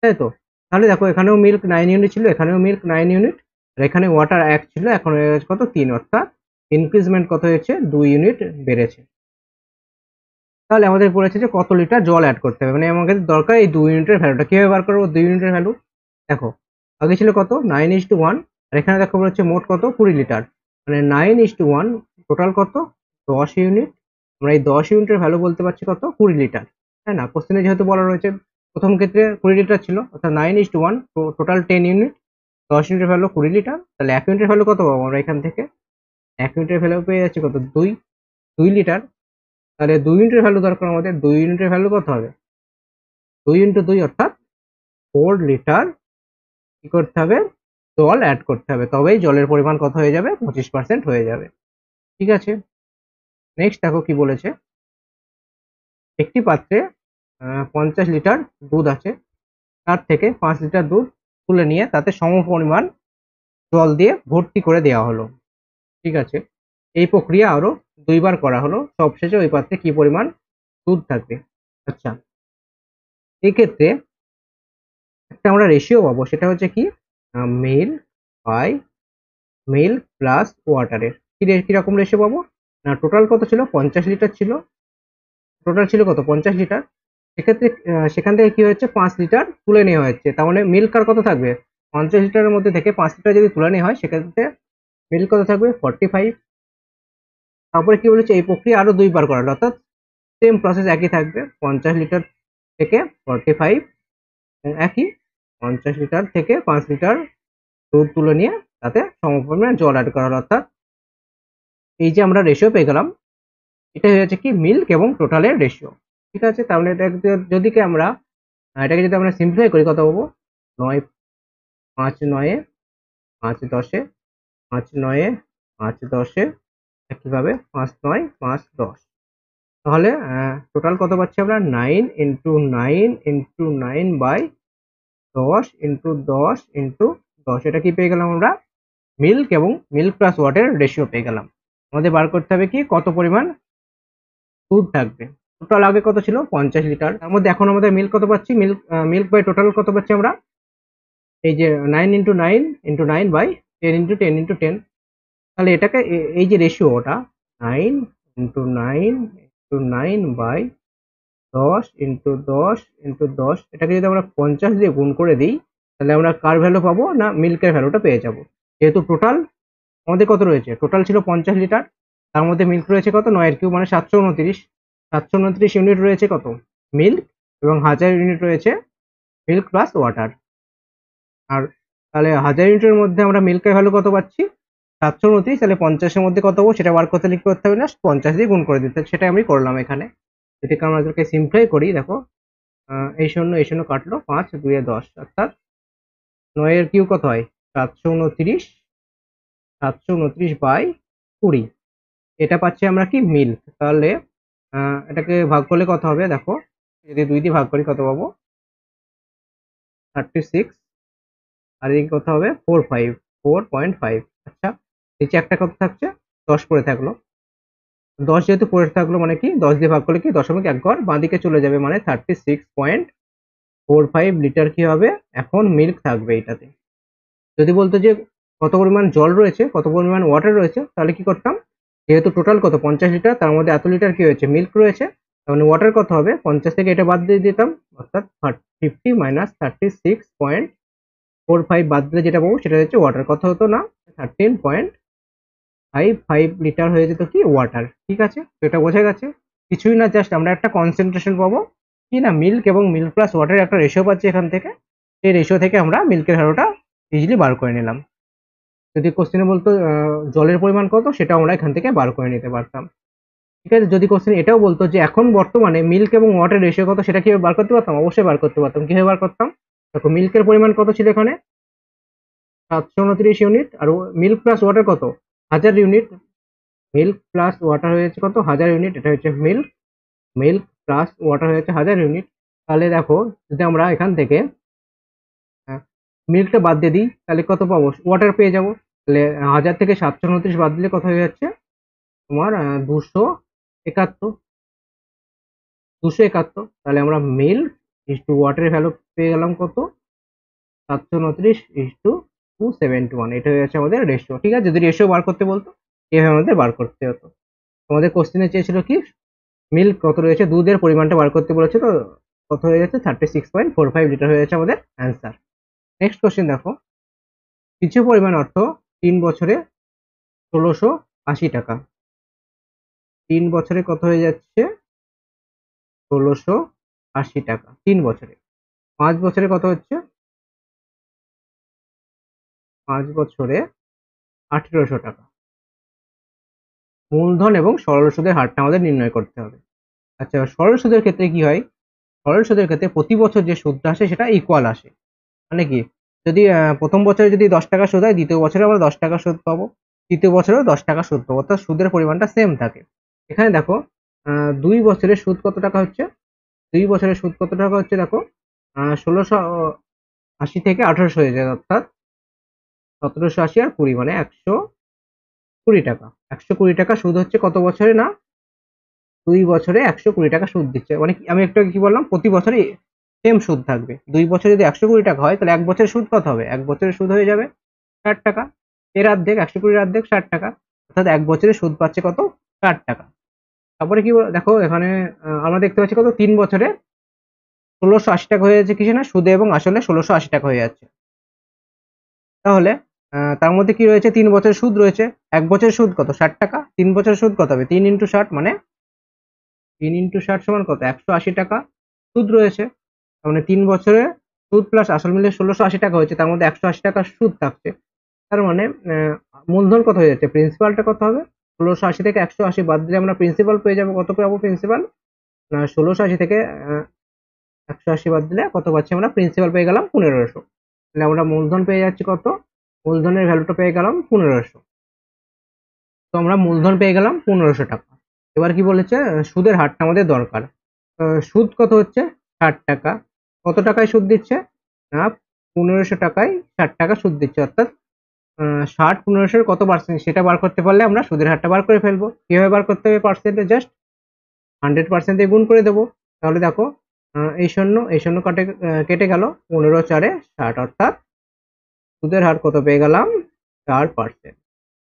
তাই তো? তাহলে দেখো এখানেও মিল্ক 9 ইউনিট ছিল, এখানেও মিল্ক 9 ইউনিট, আর এখানে ওয়াটার 1 ছিল, এখন হয়ে গেছে কত? 3, অর্থাৎ ইনক্রিজমেন্ট কত হয়েছে? 2 ইউনিট বেড়েছে। তাহলে আমাদের বলেছে যে কত লিটার জল অ্যাড করতে হবে, মানে আমাদের দরকার এই 2 ইউনিটের ভ্যালুটা। কিভাবে বার করবো 2 ইউনিটের ভ্যালু? দেখো আগে ছিল কত? 9:1, আর এখানে দেখো বলেছে মোট কত? 20 লিটার, মানে 9:1, টোটাল কত? 10 ইউনিট। আমরা এই 10 ইউনিটের ভ্যালু বলতে পারছি কত? 20 লিটার, তাই না? কোশ্চেনে যেহেতু বলা রয়েছে প্রথম ক্ষেত্রে 20 লিটার ছিল, অর্থাৎ 9:1, টোটাল 10 ইউনিট, 10 ইউনিটের ভ্যালু 20 লিটার। তাহলে 1 ইউনিটের ভ্যালু কত পাবো আমরা এখান থেকে? 1 ইউনিটের ভ্যালু পেয়ে যাচ্ছি কত? 2 লিটার। তাহলে 2 ইউনিটের ভ্যালু দরকার আমাদের, 2 ইউনিটের ভ্যালু কত হবে? 2 ইন্টু 2, অর্থাৎ 4 লিটার কি করতে হবে? জল অ্যাড করতে হবে, তবেই জলের পরিমাণ কত হয়ে যাবে? 25% হয়ে যাবে। ঠিক আছে, নেক্সট দেখো কি বলেছে, একটি পাত্রে 50 লিটার দুধ আছে, তার থেকে 5 লিটার দুধ তুলে নিয়ে তাতে সমপরিমাণ জল দিয়ে ভর্তি করে দেওয়া হলো। ঠিক আছে, এই প্রক্রিয়া আরো 2 বার করা হলো, সবশেষে ওই পাত্রে কি পরিমাণ দুধ থাকবে? আচ্ছা, এক্ষেত্রে একটা আমরা রেশিও পাবো, সেটা হচ্ছে কি মিল বাই মিল্ক প্লাস ওয়াটারের। কিরকম রেশিও পাবো? না, টোটাল কত ছিল? 50 লিটার ছিল, টোটাল ছিল কত? 50 লিটার। সেক্ষেত্রে সেখান থেকে কি হচ্ছে? 5 লিটার তুলে নেওয়া হচ্ছে, তার মানে মিল্ক আর কত থাকবে? 50 লিটারের মধ্যে থেকে 5 লিটার যদি তুলে নেওয়া হয়, সেক্ষেত্রে মিল্ক কত থাকবে? 45। তারপরে কি বলেছে, এই প্রক্রিয়া আরো 2 বার করা হলো, অর্থাৎ সেম প্রসেস একই থাকবে, 50 লিটার থেকে 45, একই 50 লিটার থেকে 5 লিটার দুধ তুলে নিয়ে তাতে সমপরিমাণ জল অ্যাড করা হলো, অর্থাৎ এই যে আমরা রেশিও পেয়ে গেলাম, এটা হয়ে যাচ্ছে কি মিল্ক এবং টোটালের রেশিও। ঠিক আছে, তাহলে এটা যদি কি আমরা এটাকে যদি আমরা সিম্পলিফাই করি কত পাবো? 9 5 9 5 10 5 9 5 10, একইভাবে 5 9 5 10। তাহলে টোটাল কত পাচ্ছি আমরা? 9 into 9 into 9 by 10 into 10 into 10, এটা কি পেয়ে গেলাম আমরা? মিল্ক এবং মিল্ক প্লাস ওয়াটার রেশিও পেয়ে গেলাম। আমাদের বার করতে হবে কি কত পরিমাণ দুধ থাকবে। টোটাল আগে কত ছিল? 50 লিটার, তার মধ্যে এখন আমাদের মিল্ক কত পাচ্ছি? মিল্ক বাই টোটাল কত পাচ্ছি আমরা? এই যে 9 into 9 into 9 by 10 into 10 into 10। তাহলে এটাকে এই যে রেশিও, ওটা 9 into 9 into 9 by 10 into 10 into 10, এটাকে যদি আমরা 50 দিয়ে গুণ করে দিই, তাহলে আমরা কার ভ্যালু পাবো? না মিল্কের ভ্যালুটা পেয়ে যাবো। যেহেতু টোটাল আমাদের কত রয়েছে? টোটাল ছিল 50 লিটার, তার মধ্যে মিল্ক রয়েছে কত? 9 এর কিউব মানে 729, 729 ইউনিট রয়েছে কত? মিল্ক, এবং 1000 ইউনিট রয়েছে মিল্ক প্লাস ওয়াটার। আর তাহলে 1000 ইউনিটের মধ্যে আমরা মিল্কের ভ্যালু কত পাচ্ছি? 729। তাহলে 50-এর মধ্যে কত পাবো সেটা বার করতে লিখতে করতে হবে না, 50 দিয়ে গুণ করে দিতে, সেটা আমি করলাম এখানে। এটাকে আমরা যদি সিম্পলিফাই করি, দেখো এই শূন্য কাটলো, 5 2 এ 10, অর্থাৎ 9 এর কিউব কত হয়? 729, 729 বাই 20, এটা পাচ্ছি আমরা কি মিল্ক। তাহলে এটাকে ভাগ করলে কত হবে? দেখো যদি 2 দিয়ে ভাগ করি কত পাবো? 36, আর এদিকে কত হবে? 45, 4.5। আচ্ছা, নিচে একটা কত থাকছে, 10 পড়ে থাকলো। 10 যেহেতু পড়ে থাকলো মানে কি 10 দিয়ে ভাগ করলে কি 0.1 ঘর বাঁ দিকে চলে যাবে, মানে 36.45 লিটার কি হবে এখন মিল্ক থাকবে এটাতে। যদি বলতো যে কত পরিমাণ জল রয়েছে, কত পরিমাণ ওয়াটার রয়েছে, তাহলে কি করতাম, যেহেতু টোটাল কত 50 লিটার, তার মধ্যে এত লিটার কি হয়েছে মিল্ক রয়েছে, তাহলে ওয়াটার কত হবে 50 থেকে এটা বাদ দিয়ে দিতাম, অর্থাৎ 50 মাইনাস 36.45 বাদ দিলে যেটা পাবো সেটা হচ্ছে ওয়াটার, কত হতো না 13.55 লিটার হয়ে যেত কি ওয়াটার। ঠিক আছে, তো এটা বোঝা গেছে। কিছুই না, জাস্ট আমরা একটা কনসেন্ট্রেশন পাবো কি না, মিল্ক এবং মিল্ক প্লাস ওয়াটারের একটা রেশিও পাচ্ছি এখান থেকে, সেই রেশিও থেকে আমরা মিল্কের হারটা ইজিলি বার করে নিলাম। যদি কোশ্চেনে বলতো জলের পরিমাণ কত, সেটা আমরা এখান থেকে বার করে নিতে পারতাম। ঠিক আছে, যদি কোশ্চেন এটাও বলতো যে এখন বর্তমানে মিল্ক এবং ওয়াটার রেশিও কত, সেটা কিভাবে বার করতে পারতাম, অবশ্যই বার করতে পারতাম। কিভাবে বার করতাম, দেখো মিল্কের পরিমাণ কত ছিল এখানে 729 ইউনিট, আর মিল্ক প্লাস ওয়াটার কত 1000 ইউনিট, মিল্ক প্লাস ওয়াটার হয়েছে কত 1000 ইউনিট, এটা হচ্ছে মিল্ক, মিল্ক প্লাস ওয়াটার হয়েছে 1000 ইউনিট। তাহলে দেখো যদি আমরা এখান থেকে মিল্কটা বাদ দিয়ে দিই তাহলে কত পাবো, ওয়াটার পেয়ে যাবো। তাহলে 1000 থেকে 729 বাদ দিলে কত হয়ে যাচ্ছে তোমার 271, 271। তাহলে আমরা মিল্ক ইস টু ওয়াটারের ভ্যালু পেয়ে গেলাম কত 729 ইস টু 271, এটা হয়ে যাচ্ছে আমাদের রেশিও। ঠিক আছে, যদি রেশিও বার করতে বলতো এভাবে আমাদের বার করতে হতো। আমাদের কোশ্চেনে চেয়েছিল কি মিল্ক কত রয়েছে, দুধের পরিমাণটা বার করতে বলেছে, তো কত হয়ে যাচ্ছে 36.45 লিটার হয়ে যাচ্ছে আমাদের অ্যান্সার। নেক্সট কোশ্চেন দেখো, কিছু পরিমাণ অর্থ 3 বছরে 1680 টাকা, 3 বছরে কত হয়ে যাচ্ছে 1680 টাকা 3 বছরে। 5 বছরে কত হচ্ছে, 5 বছরে 1800 টাকা। মূলধন এবং সরল সুদের হারটা আমাদের নির্ণয় করতে হবে। আচ্ছা, সরল সুদের ক্ষেত্রে কি হয়, সরল সুদের ক্ষেত্রে প্রতি বছর যে সুদটা আসে সেটা ইকুয়াল আসে, মানে কি যদি প্রথম বছরে যদি 10 টাকা সুদ হয়, দ্বিতীয় বছরে আমরা 10 টাকা সুদ পাবো, তৃতীয় বছরেও 10 টাকা সুদ পাবো, অর্থাৎ সুদের পরিমাণটা সেম থাকে। এখানে দেখো 2 বছরের সুদ কত টাকা হচ্ছে, 2 বছরের সুদ কত টাকা হচ্ছে দেখো 1680 থেকে 1800 হয়ে যায়, অর্থাৎ 1780 আর 20 মানে 120 টাকা। 120 টাকা সুদ হচ্ছে কত বছরে না 2 বছরে 120 টাকা সুদ দিচ্ছে, মানে আমি একটু আগে কি বললাম প্রতি বছরে সেম সুদ থাকবে। 2 বছরে যদি 120 টাকা হয় তাহলে 1 বছরের সুদ কত হবে, 1 বছরের সুদ হয়ে যাবে 60 টাকা, এর অর্ধেক 120 অর্ধেক 60 টাকা, অর্থাৎ 1 বছরে সুদ পাচ্ছে কত 60 টাকা। তারপরে কি দেখো এখানে আমরা দেখতে পাচ্ছি কত 3 বছরে 1680 টাকা হয়ে যাচ্ছে, কিছু না সুদে এবং আসলে 1680 টাকা হয়ে যাচ্ছে। তাহলে তার মধ্যে কি রয়েছে 3 বছরের সুদ রয়েছে, 1 বছরের সুদ কত 60 টাকা, 3 বছরের সুদ কত হবে 3 ইন্টু 60, মানে 3 ইন্টু 60 সমান কত 180 টাকা সুদ রয়েছে। তার মানে 3 বছরে সুদ প্লাস আসল মিলে 1680 টাকা হয়েছে, তার মধ্যে 180 টাকা সুদ থাকছে। তার মানে মূলধন কত হয়ে যাচ্ছে, প্রিন্সিপালটা কত হবে 1680 থেকে 180 বাদ দিলে আমরা প্রিন্সিপাল পেয়ে যাবো, কত পাবো প্রিন্সিপাল না 1680 থেকে 180 বাদ দিলে কত পাচ্ছি আমরা, প্রিন্সিপাল পেয়ে গেলাম 1500। তাহলে আমরা মূলধন পেয়ে যাচ্ছি কত, মূলধনের ভ্যালুটা পেয়ে গেলাম 1500। তো আমরা মূলধন পেয়ে গেলাম 1500 টাকা। এবার কি বলেছে সুদের হারটা আমাদের দরকার। সুদ কত হচ্ছে 60 টাকা, কত টাকায় সুদ দিচ্ছে না 1500 টাকায় 60 টাকা সুদ দিচ্ছে, অর্থাৎ 60 1500 কত পার্সেন্ট সেটা বার করতে পারলে আমরা সুদের হারটা বার করে ফেলবো। কিভাবে বার করতে হবে, পার্সেন্টে জাস্ট 100% দিয়ে গুণ করে দেবো। তাহলে দেখো এই শূন্য কেটে গেল, 15 4 60, অর্থাৎ সুদের হার কত পেয়ে গেলাম 4%।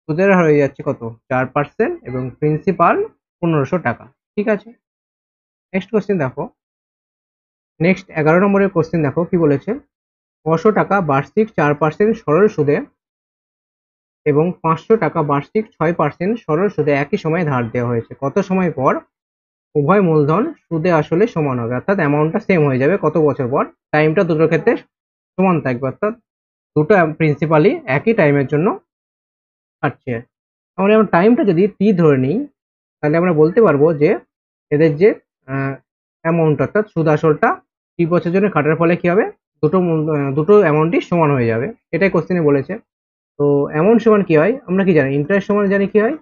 সুদের হার হয়ে যাচ্ছে কত 4% এবং প্রিন্সিপাল 1500 টাকা। ঠিক আছে, নেক্সট কোশ্চেন দেখো, নেক্সট 11 নম্বরের কোশ্চেন দেখো কি বলেছে, 500 টাকা বার্ষিক 4% সরল সুদে এবং 500 টাকা বার্ষিক 6% সরল সুদে একই সময়ে ধার দেওয়া হয়েছে, কত সময় পর উভয় মূলধন সুদে আসলে সমান হবে, অর্থাৎ অ্যামাউন্টটা সেম হয়ে যাবে কত বছর পর, টাইমটা দুটোর ক্ষেত্রে সমান থাকবে, অর্থাৎ দুটো প্রিন্সিপালি একই টাইমের জন্য কাটছে। আমরা টাইমটা যদি টি ধরে নিই তাহলে আমরা বলতে পারবো যে এদের যে অ্যামাউন্ট অর্থাৎ সুদ আসলটা 3 বছরের জন্য কাটার ফলে কি হবে, দুটো অ্যামাউন্টই সমান হয়ে যাবে, এটাই কোশ্চেনে বলেছে। তো অ্যামাউন্ট সমান কি হয় আমরা কি জানি, ইন্টারেস্ট সমান জানি কি হয়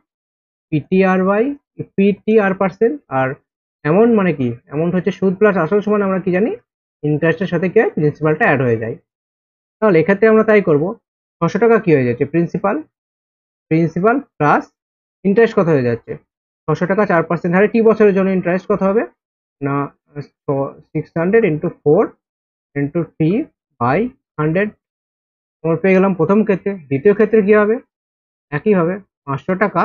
পিটিআর বাই পিটিআর পার্সেন্ট, আর অ্যামাউন্ট মানে কি, অ্যামাউন্ট হচ্ছে সুদ প্লাস আসল সমান আমরা কি জানি ইন্টারেস্টের সাথে কি হয় প্রিন্সিপালটা অ্যাড হয়ে যায়। তাহলে এক্ষেত্রে আমরা তাই করব, 600 টাকা কি হয়ে যাচ্ছে, প্রিন্সিপাল, প্রিন্সিপাল প্লাস ইন্টারেস্ট কত হয়ে যাচ্ছে, 600 টাকা 4% হারে টি বছরের জন্য ইন্টারেস্ট কত হবে না, 600 × 4 × T/100। আমরা পেয়ে গেলাম প্রথম ক্ষেত্রে। দ্বিতীয় ক্ষেত্রে কি হবে, একই হবে, 500 টাকা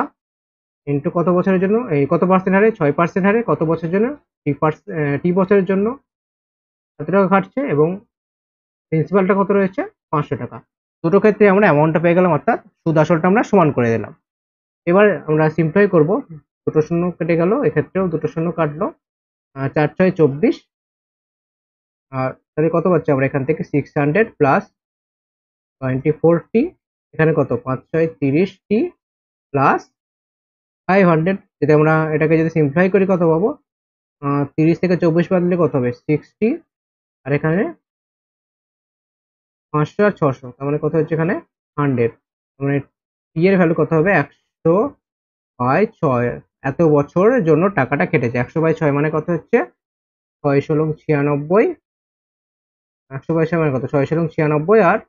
ইন্টু কত বছরের জন্য, এই কত পার্সেন্ট হারে, 6% হারে কত বছরের জন্য, টি বছরের জন্য এত টাকা খাটছে, এবং প্রিন্সিপালটা কত রয়েছে, 500 টাকা। দুটো ক্ষেত্রে আমরা অ্যামাউন্টটা পেয়ে গেলাম, অর্থাৎ সুদ আসলটা আমরা সমান করে দিলাম। এবার আমরা সিম্পলিফাই করব, দুটো শূন্য কেটে গেল, এক্ষেত্রেও দুটো শূন্য কাটলো, 4×6 = 24। আর তাহলে কত পাচ্ছি আমরা এখান থেকে, 600 প্লাস 24T, এখানে কত, 5×6 = 30T প্লাস 500। যদি আমরা এটাকে যদি সিম্পলিফাই করি কত পাবো, 30 থেকে 24 বাদ দিলে কত হবে, 60। আর এখানে 500 আর 600, তার মানে কত হচ্ছে এখানে 100। মানে টি এর ভ্যালু কত হবে, 100/6। এত বছরের জন্য টাকাটা কেটেছে, 100/6 মানে কত হচ্ছে, 6×6 = 96। 100/6 মানে কত, 6×6 = 96, আর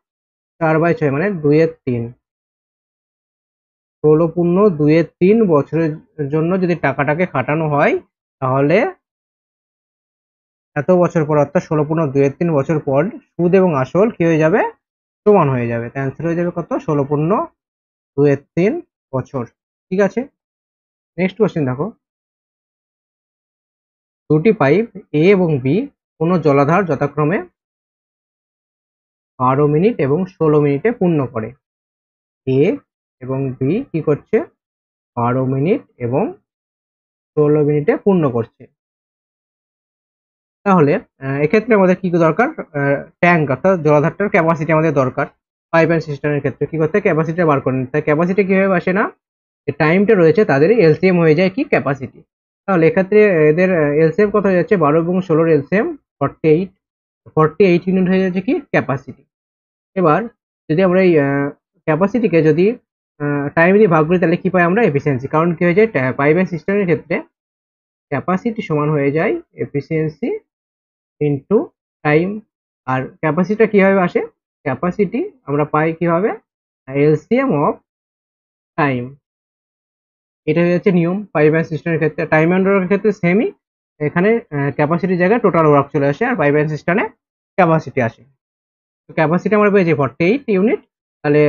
4/6 মানে 2/3। 16.2/3 বছরের জন্য যদি টাকাটাকে খাটানো হয়, তাহলে এত বছর পর, অর্থাৎ 16.2/3 বছর পর সুদ এবং আসল কি হয়ে যাবে, সমান হয়ে যাবে। তাই অ্যান্সার হয়ে যাবে কত, 16.2/3 বছর। ঠিক আছে, নেক্সট কোশ্চেন দেখো, দুটি পাইপ এ এবং বি কোনো জলাধার যথাক্রমে 12 মিনিট এবং 16 মিনিটে পূর্ণ করে। এ এবং বি কি করছে, 12 মিনিট এবং 16 মিনিটে পূর্ণ করছে। তাহলে এক্ষেত্রে আমাদের কি দরকার, ট্যাঙ্ক অর্থাৎ জলাধারটার ক্যাপাসিটি আমাদের দরকার। পাইপ অ্যান্ড সিস্টেমের ক্ষেত্রে কি করতে, ক্যাপাসিটি বার করে নিতে। তাই ক্যাপাসিটি কিভাবে আসে না, যে টাইমটা রয়েছে তাদেরই এলসিএম হয়ে যায় কি, ক্যাপাসিটি। তাহলে এক্ষেত্রে এদের এলসিএম কত হয়ে যাচ্ছে, 12 এবং 16 এলসিএম 48। 48 ইউনিট হয়ে যাচ্ছে কি, ক্যাপাসিটি। এবার যদি আমরা এই ক্যাপাসিটিকে যদি টাইম দিয়ে ভাগ করি, তাহলে কি পাই আমরা, এফিসিয়েন্সি। কারণ কি হয়ে যায়, পাইপ অ্যান্ড সিস্টেমের ক্ষেত্রে ক্যাপাসিটি সমান হয়ে যায় এফিসিয়েন্সি ইন্টু টাইম। আর ক্যাপাসিটিটা কিভাবে আসে, ক্যাপাসিটি আমরা পাই কিভাবে, এলসিএম অফ টাইম। এটা হয়ে যাচ্ছে নিয়ম পাইপ অ্যান্ড সিস্টেমের ক্ষেত্রে। টাইম অ্যান্ড ওয়ার্কের ক্ষেত্রে সেমই, এখানে ক্যাপাসিটির জায়গায় টোটাল ওয়ার্ক চলে আসে, আর পাইপ অ্যান্ড সিস্টেমে ক্যাপাসিটি আসে। তো ক্যাপাসিটি আমরা পেয়েছি 48 ইউনিট। তাহলে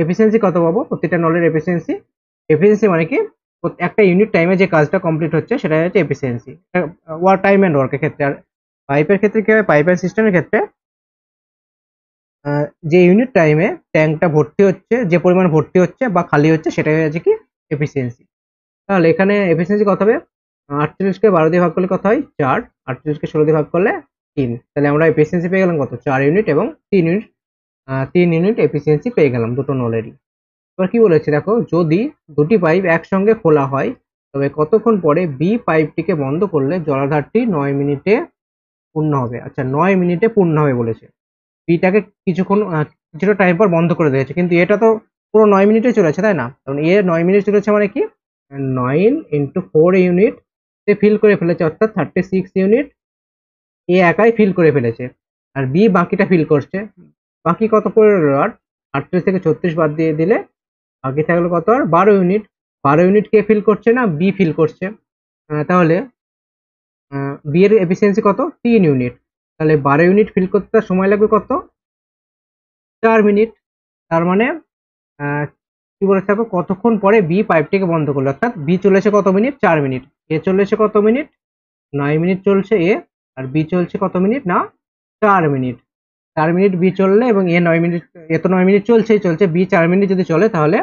এফিসিয়েন্সি কত পাবো, প্রত্যেকটা নলের এফিসিয়েন্সি। এফিসিয়েন্সি মানে কি, একটা ইউনিট টাইমে যে কাজটা কমপ্লিট হচ্ছে সেটা হচ্ছে এফিসিয়েন্সি, ওয়ার্ক টাইম অ্যান্ড ওয়ার্কের ক্ষেত্রে। আর পাইপের ক্ষেত্রে কি হবে, পাইপ অ্যান্ড সিস্টেমের ক্ষেত্রে যে ইউনিট টাইমে ট্যাঙ্কটা ভর্তি হচ্ছে, যে পরিমাণ ভর্তি হচ্ছে বা খালি হচ্ছে, সেটাই হচ্ছে কি, এফিসিয়েন্সি। তাহলে এখানে এফিসিয়েন্সি কত হবে, 48কে 12 দিয়ে ভাগ করলে কত হয় 4, 48কে 16 দিয়ে ভাগ করলে 3। তাহলে আমরা এফিসিয়েন্সি পেয়ে গেলাম কত, 4 ইউনিট এবং 3 ইউনিট। 3 ইউনিট এফিসিয়েন্সি পেয়ে গেলাম দুটো নলেরই। এবার কি বলেছে দেখো, যদি দুটি পাইপ একসঙ্গে খোলা হয়, তবে কতক্ষণ পরে বি পাইপটিকে বন্ধ করলে জলাধারটি 9 মিনিটে পূর্ণ হবে। আচ্ছা, 9 মিনিটে পূর্ণ হবে বলেছে। বিটাকে কিছুটা টাইম পর বন্ধ করে দিয়েছে, কিন্তু এটা তো পুরো 9 মিনিটে চলেছে, তাই না? কারণ এ 9 মিনিট চলেছে মানে কি, 9 × 4 ইউনিট সে ফিল করে ফেলেছে, অর্থাৎ 36 ইউনিট এ একাই ফিল করে ফেলেছে, আর বি বাকিটা ফিল করছে। বাকি কত পড়ে রইল, আর 38 থেকে 36 বাদ দিয়ে দিলে বাকি থাকলো কত, আর 12 ইউনিট। 12 ইউনিট কে ফিল করছে না, বি ফিল করছে। তাহলে বি এর এফিসিয়েন্সি কত, 3 ইউনিট। তাহলে 12 ইউনিট ফিল করতে তার সময় লাগবে কত, 4 মিনিট। তার মানে কি বলে থাকো, কতক্ষণ পরে বি পাইপটিকে বন্ধ করলো, অর্থাৎ বি চলেছে কত মিনিট, 4 মিনিট। এ চলেছে কত মিনিট, 9 মিনিট চলছে এ, আর বি চলছে কত মিনিট না, 4 মিনিট। 4 মিনিট বি চললে, এবং এ 9 মিনিট, এ তো 9 মিনিট চলছেই চলছে, বি 4 মিনিট যদি চলে, তাহলে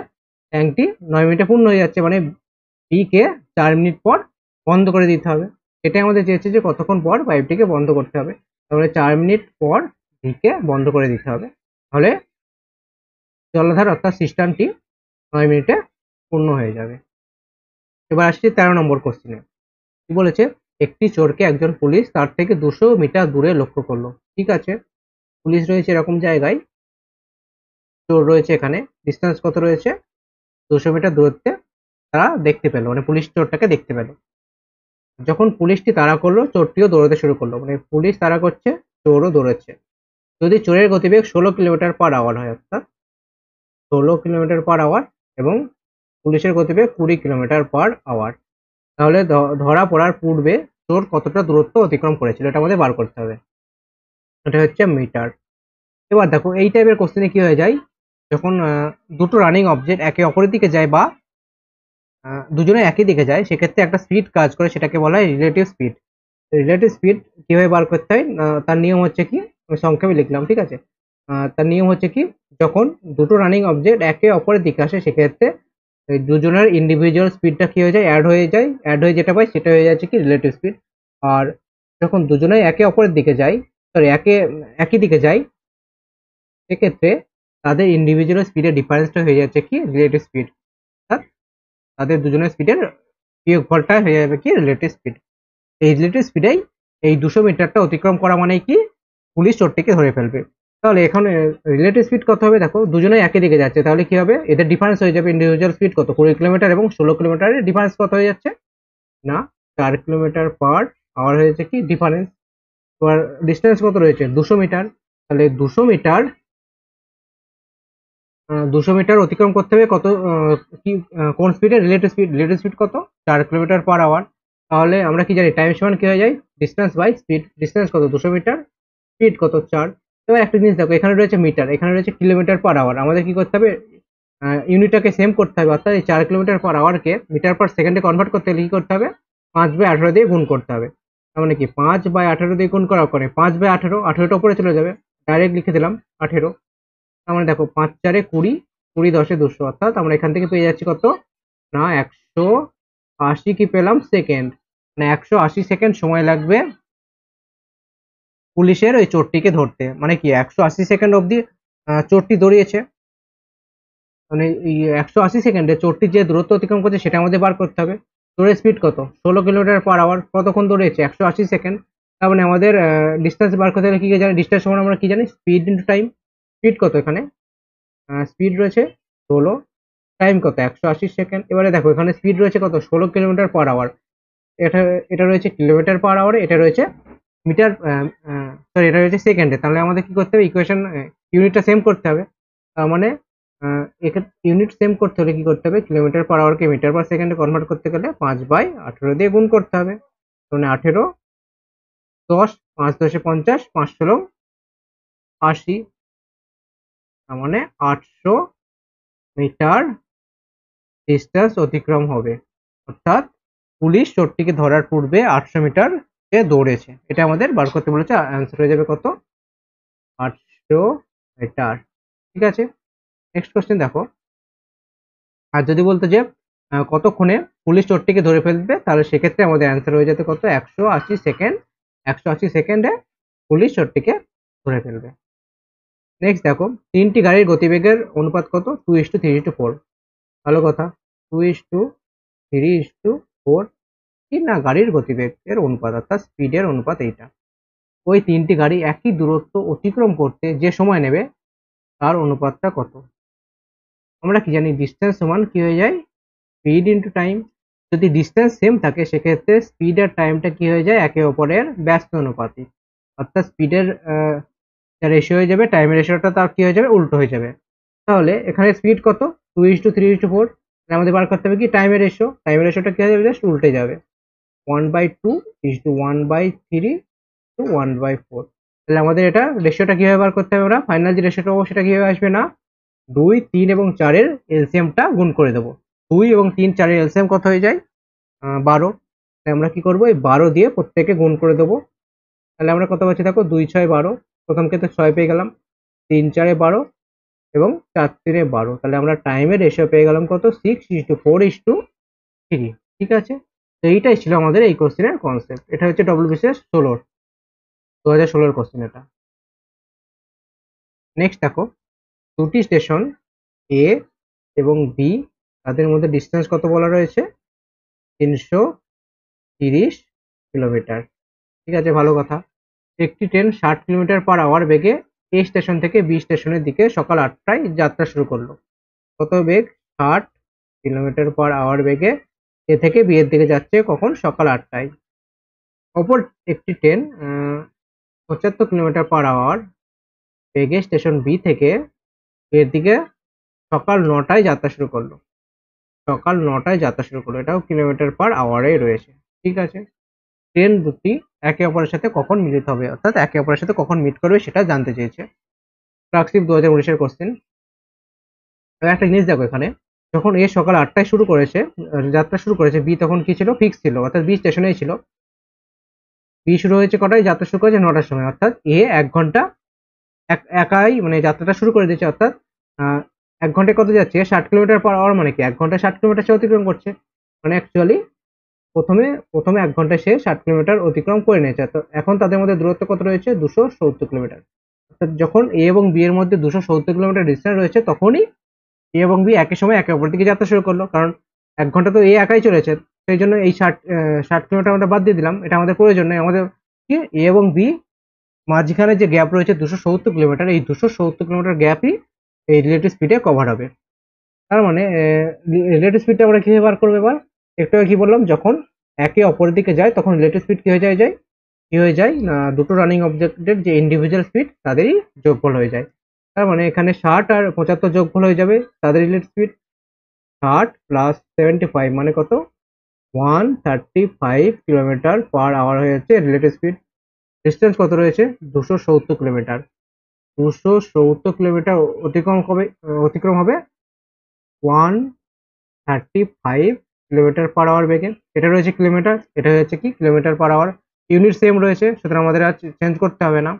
ট্যাঙ্কটি 9 মিনিটে পূর্ণ হয়ে যাচ্ছে। মানে বি কে 4 মিনিট পর বন্ধ করে দিতে হবে। এটাই আমাদের চেয়েছে যে কতক্ষণ পর পাইপটিকে বন্ধ করতে হবে, তাহলে 4 মিনিট পর বি কে বন্ধ করে দিতে হবে। তাহলে জলাধার অর্থাৎ সিস্টেমটি 9 মিনিটে পূর্ণ হয়ে যাবে। এবার আসছি 13 নম্বর কোশ্চেনে। কি বলেছে, একটি চোরকে একজন পুলিশ তার থেকে 200 মিটার দূরে লক্ষ্য করলো। ঠিক আছে, পুলিশ রয়েছে এরকম জায়গায়, চোর রয়েছে এখানে, ডিস্টেন্স কত রয়েছে, 200 মিটার দূরত্বে তারা দেখতে পেলো, মানে পুলিশ চোরটাকে দেখতে পেলো। যখন পুলিশটি তাড়া করলো, চোরটিও দৌড়াতে শুরু করলো। মানে পুলিশ তাড়া করছে, চোরও দৌড়াচ্ছে। যদি চোরের গতিবেগ 16 কিলোমিটার পার আওয়ার হয়, অর্থাৎ 16 কিলোমিটার/আওয়ার এবং পুলিশের গতিবেগ 20 কিলোমিটার/আওয়ার। তাহলে ধরা পড়ার পূর্বে চোর কতটা দূরত্ব অতিক্রম করেছিল এটা আমাদের বার করতে হবে। এটা হচ্ছে মিটার। এবার দেখো এই টাইপের কোশ্চেনে কি হয়ে যায়, যখন দুটো রানিং অবজেক্ট একে অপরের দিকে যায় বা দুজনে একই দিকে যায়, সেক্ষেত্রে একটা স্পিড কাজ করে, সেটাকে বলা হয় রিলেটিভ স্পিড। রিলেটিভ স্পিড কিভাবে বার করতে হয়, তার নিয়ম হচ্ছে কি, আমি সংক্ষেপে লিখলাম, ঠিক আছে। তার নিয়ম হচ্ছে কি, যখন দুটো রানিং অবজেক্ট একে অপরের দিকে আসে, সেক্ষেত্রে এই দুজনের ইন্ডিভিজুয়াল স্পিডটা কি হয়ে যায়, অ্যাড হয়ে যেটা পাই সেটা হয়ে যাচ্ছে কি রিলেটিভ স্পিড। আর যখন দুজনেই একে অপরের দিকে যায়, সরি একই দিকে যায়, সেক্ষেত্রে তাদের ইন্ডিভিজুয়াল স্পিডের ডিফারেন্সটা হয়ে যাচ্ছে কি রিলেটিভ স্পিড। অর্থাৎ তাদের দুজনের স্পিডের বিয়োগফলটা হয়ে যাবে কি রিলেটিভ স্পিড। এই রিলেটিভ স্পিডেই এই 200 মিটারটা অতিক্রম করা মানে কি পুলিশ চোরটিকে ধরে ফেলবে। তাহলে এখানে রিলেটিভ স্পিড কত হবে, দেখো দুজনেই একই দিকে যাচ্ছে, তাহলে কি হবে, এদের ডিফারেন্স হয়ে যাবে ইন্ডিভিজুয়াল স্পিড কত, 20 কিলোমিটার এবং 16 কিলোমিটারের ডিফারেন্স কত হয়ে যাচ্ছে না 4 কিলোমিটার/আওয়ার হয়েছে কি ডিফারেন্স। তোমার ডিস্টেন্স কত রয়েছে 200 মিটার, তাহলে 200 মিটার 200 মিটার অতিক্রম করতে হবে কত কি কোন স্পিডে, রিলেটিভ স্পিড কত 4 কিলোমিটার/আওয়ার। তাহলে আমরা কি জানি টাইম সমান কি হয়ে যায় ডিস্টেন্স বাই স্পিড। ডিস্টেন্স কত 200 মিটার, স্পিড কত 4। এবার একটা জিনিস দেখো, এখানে রয়েছে মিটার, এখানে রয়েছে কিলোমিটার/আওয়ার। আমাদের কি করতে হবে, ইউনিটটাকে সেম করতে হবে, অর্থাৎ এই 4 কিলোমিটার/আওয়ারকে মিটার/সেকেন্ডে কনভার্ট করতে হলে কি করতে হবে, 5/18 দিয়ে গুণ করতে হবে। তার মানে কি 5/18 দিয়ে গুণ করার পরে 5/18, 18টা উপরে চলে যাবে, ডাইরেক্ট লিখে দিলাম 18। তার মানে দেখো 5×4 20, 20×10 200, অর্থাৎ আমরা এখান থেকে পেয়ে যাচ্ছি কত না 180 কি পেলাম সেকেন্ড, মানে 180 সেকেন্ড সময় লাগবে পুলিশের ওই চোরটিকে ধরতে। মানে কি 180 সেকেন্ড অবধি চোরটি দৌড়িয়েছে, মানে এই 180 সেকেন্ডে চোরটি যে দূরত্ব অতিক্রম করছে সেটা আমাদের বার করতে হবে। চোরের স্পিড কত 16 কিলোমিটার/আওয়ার, কতক্ষণ দৌড়িয়েছে 180 সেকেন্ড। তার মানে আমাদের ডিস্টেন্স বার করতে হলে কি জানি, ডিস্টেন্স সমান আমরা কি জানি স্পিড ইন্টু টাইম। স্পিড কত এখানে, স্পিড রয়েছে 16, টাইম কত 180 সেকেন্ড। এবারে দেখো এখানে স্পিড রয়েছে কত 16 কিলোমিটার/আওয়ার, এটা এটা রয়েছে কিলোমিটার/আওয়ারে, এটা রয়েছে মিটার, সরি এটা রয়েছে সেকেন্ডে। তাহলে আমাদের কি করতে হবে, ইকুয়েশন ইউনিটটা সেম করতে হবে। তার মানে ইউনিট সেম করতে হলে কি করতে হবে, কিলোমিটার/আওয়ারকে মিটার/সেকেন্ডে কনভার্ট করতে গেলে 5/18 দিয়ে গুণ করতে হবে। মানে 18, 10, 5×10 50, 5×16 80, তার মানে 800 মিটার ডিস্টেন্স অতিক্রম হবে। অর্থাৎ পুলিশ চোরটিকে ধরার পূর্বে 800 মিটার সে দৌড়েছে। এটা আমাদের বার করতে বলেছে, অ্যান্সার হয়ে যাবে কত 800 মিটার। ঠিক আছে, নেক্সট কোশ্চেন দেখো। আর যদি বলতো যে কতক্ষণে পুলিশ চোরটিকে ধরে ফেলবে, তাহলে সেক্ষেত্রে আমাদের অ্যান্সার হয়ে যেত কত 180 সেকেন্ড। 180 সেকেন্ডে পুলিশ চোরটিকে ধরে ফেলবে। নেক্সট দেখো, তিনটি গাড়ির গতিবেগের অনুপাত কত, 2:3:4। ভালো কথা, 2:3:4 কি না গাড়ির গতিবেগের অনুপাত, অর্থাৎ স্পিডের অনুপাত এইটা। ওই তিনটি গাড়ি একই দূরত্ব অতিক্রম করতে যে সময় নেবে তার অনুপাতটা কত। আমরা কি জানি ডিস্টেন্স সমান কি হয়ে যায় স্পিড ইন্টু টাইম। যদি ডিস্টেন্স সেম থাকে সেক্ষেত্রে স্পিড আর টাইমটা কি হয়ে যায় একে অপরের ব্যস্ত অনুপাতিক, অর্থাৎ স্পিডের রেশিও হয়ে যাবে, টাইমের রেশিওটা তার কি হয়ে যাবে উল্টো হয়ে যাবে। তাহলে এখানে স্পিড কত 2:3:4, আমাদের বার করতে হবে কি টাইমের রেশিও, টাইমের রেশিওটা কি হয়ে যাবে জাস্ট উল্টে যাবে, 1/2:1/3:1/4। তাহলে আমাদের এটা রেশিওটা কিভাবে বার করতে হবে, আমরা ফাইনাল যে রেশিওটা পাবো সেটা কিভাবে আসবে না 2, 3 এবং 4-এর এলসিএমটা গুণ করে দেবো। 2 এবং 3, 4-এর এলসিএম কত হয়ে যায় 12। তাই আমরা কি করবো, এই 12 দিয়ে প্রত্যেকে গুণ করে দেবো। তাহলে আমরা কত পাচ্ছি দেখো 2, 6, 12, প্রথম ক্ষেত্রে 6 পেয়ে গেলাম, 3, 4-এ 12 এবং 4, 3-এ 12। তাহলে আমরা টাইমের রেশিও পেয়ে গেলাম কত 6:4:3। ঠিক আছে, তো এইটাই ছিল আমাদের এই কোশ্চেনের কনসেপ্ট। এটা হচ্ছে ডব্লিউবিসিএস 2016 কোশ্চেন এটা। নেক্সট দেখো, দুটি স্টেশন এ এবং বি, তাদের মধ্যে ডিস্টেন্স কত বলা রয়েছে 330 কিলোমিটার। ঠিক আছে, ভালো কথা। একটি ট্রেন 60 কিলোমিটার/আওয়ার বেগে এ স্টেশন থেকে বি স্টেশনের দিকে সকাল 8টায় যাত্রা শুরু করলো। কত বেগ 60 কিলোমিটার/আওয়ার বেগে এ থেকে বি এর দিকে যাচ্ছে, কখন সকাল 8টায়। অপর একটি ট্রেন 75 কিলোমিটার/আওয়ার বেগে স্টেশন বি থেকে এর দিকে সকাল 9টায় যাত্রা শুরু করলো, সকাল 9টায় যাত্রা শুরু করলো, এটাও কিলোমিটার পার আওয়ারে রয়েছে। ঠিক আছে, ট্রেন দুটি একে অপরের সাথে কখন মিলিত হবে, অর্থাৎ একে অপরের সাথে কখন মিট করবে সেটা জানতে চেয়েছে। ক্লার্কশিপ 2019-এর কোশ্চেন। একটা জিনিস দেখো, এখানে যখন এ সকাল 8টায় শুরু করেছে, যাত্রা শুরু করেছে, বি তখন কি ছিল, ফিক্স ছিল, অর্থাৎ বি স্টেশনেই ছিল। বি শুরু হয়েছে কটায়, যাত্রা শুরু করেছে 9টার সময়, অর্থাৎ এ 1 ঘন্টা একাই মানে যাত্রাটা শুরু করে দিয়েছে, অর্থাৎ 1 ঘন্টায় কত যাচ্ছে, 60 কিলোমিটার পার আওয়ার, মানে কি 1 ঘন্টায় 60 কিলোমিটার সে অতিক্রম করছে, মানে অ্যাকচুয়ালি প্রথমে প্রথমে 1 ঘন্টায় সে 60 কিলোমিটার অতিক্রম করে নিয়েছে। তো এখন তাদের মধ্যে দূরত্ব কত রয়েছে, 270 কিলোমিটার। অর্থাৎ যখন এ এবং বি এর মধ্যে 270 কিলোমিটার ডিস্টেন্স রয়েছে, তখনই এ এবং বি একই সময় একে অপর দিকে যাত্রা শুরু করলো, কারণ 1 ঘন্টা তো এ একাই চলেছে, সেই জন্য এই 60 কিলোমিটার আমরা বাদ দিয়ে দিলাম, এটা আমাদের প্রয়োজন নেই। আমাদের কি, এ এবং বি মাঝখানে যে গ্যাপ রয়েছে 270 কিলোমিটার, এই 270 কিলোমিটার গ্যাপই এই রিলেটিভ স্পিডে কভার হবে। তার মানে রিলেটিভ স্পিডটা আমরা কিভাবে বার করবো এবার, একটু আগে কি বললাম, যখন একে অপরের দিকে যায় তখন রিলেটিভ স্পিড কি হয়ে যায়, কি হয়ে যায় না, দুটো রানিং অবজেক্টের যে ইন্ডিভিজুয়াল স্পিড তাদেরই যোগফল হয়ে যায়। তার মানে এখানে 60 আর 75 যোগফল হয়ে যাবে তাদের রিলেটিভ স্পিড, 60 প্লাস 75 মানে কত, 135 কিলোমিটার পার আওয়ার হয়ে যাচ্ছে রিলেটিভ স্পিড। ডিস্টেন্স কত রয়েছে, 270 কিলোমিটার। 270 কিলোমিটার অতিক্রম হবে 135 কিলোমিটার পার আওয়ার বেগে। এটা রয়েছে কিলোমিটার, এটা হচ্ছে কি kilometre per hour, unit same রয়েছে, সুতরাং আমাদের আর চেঞ্জ করতে হবে না।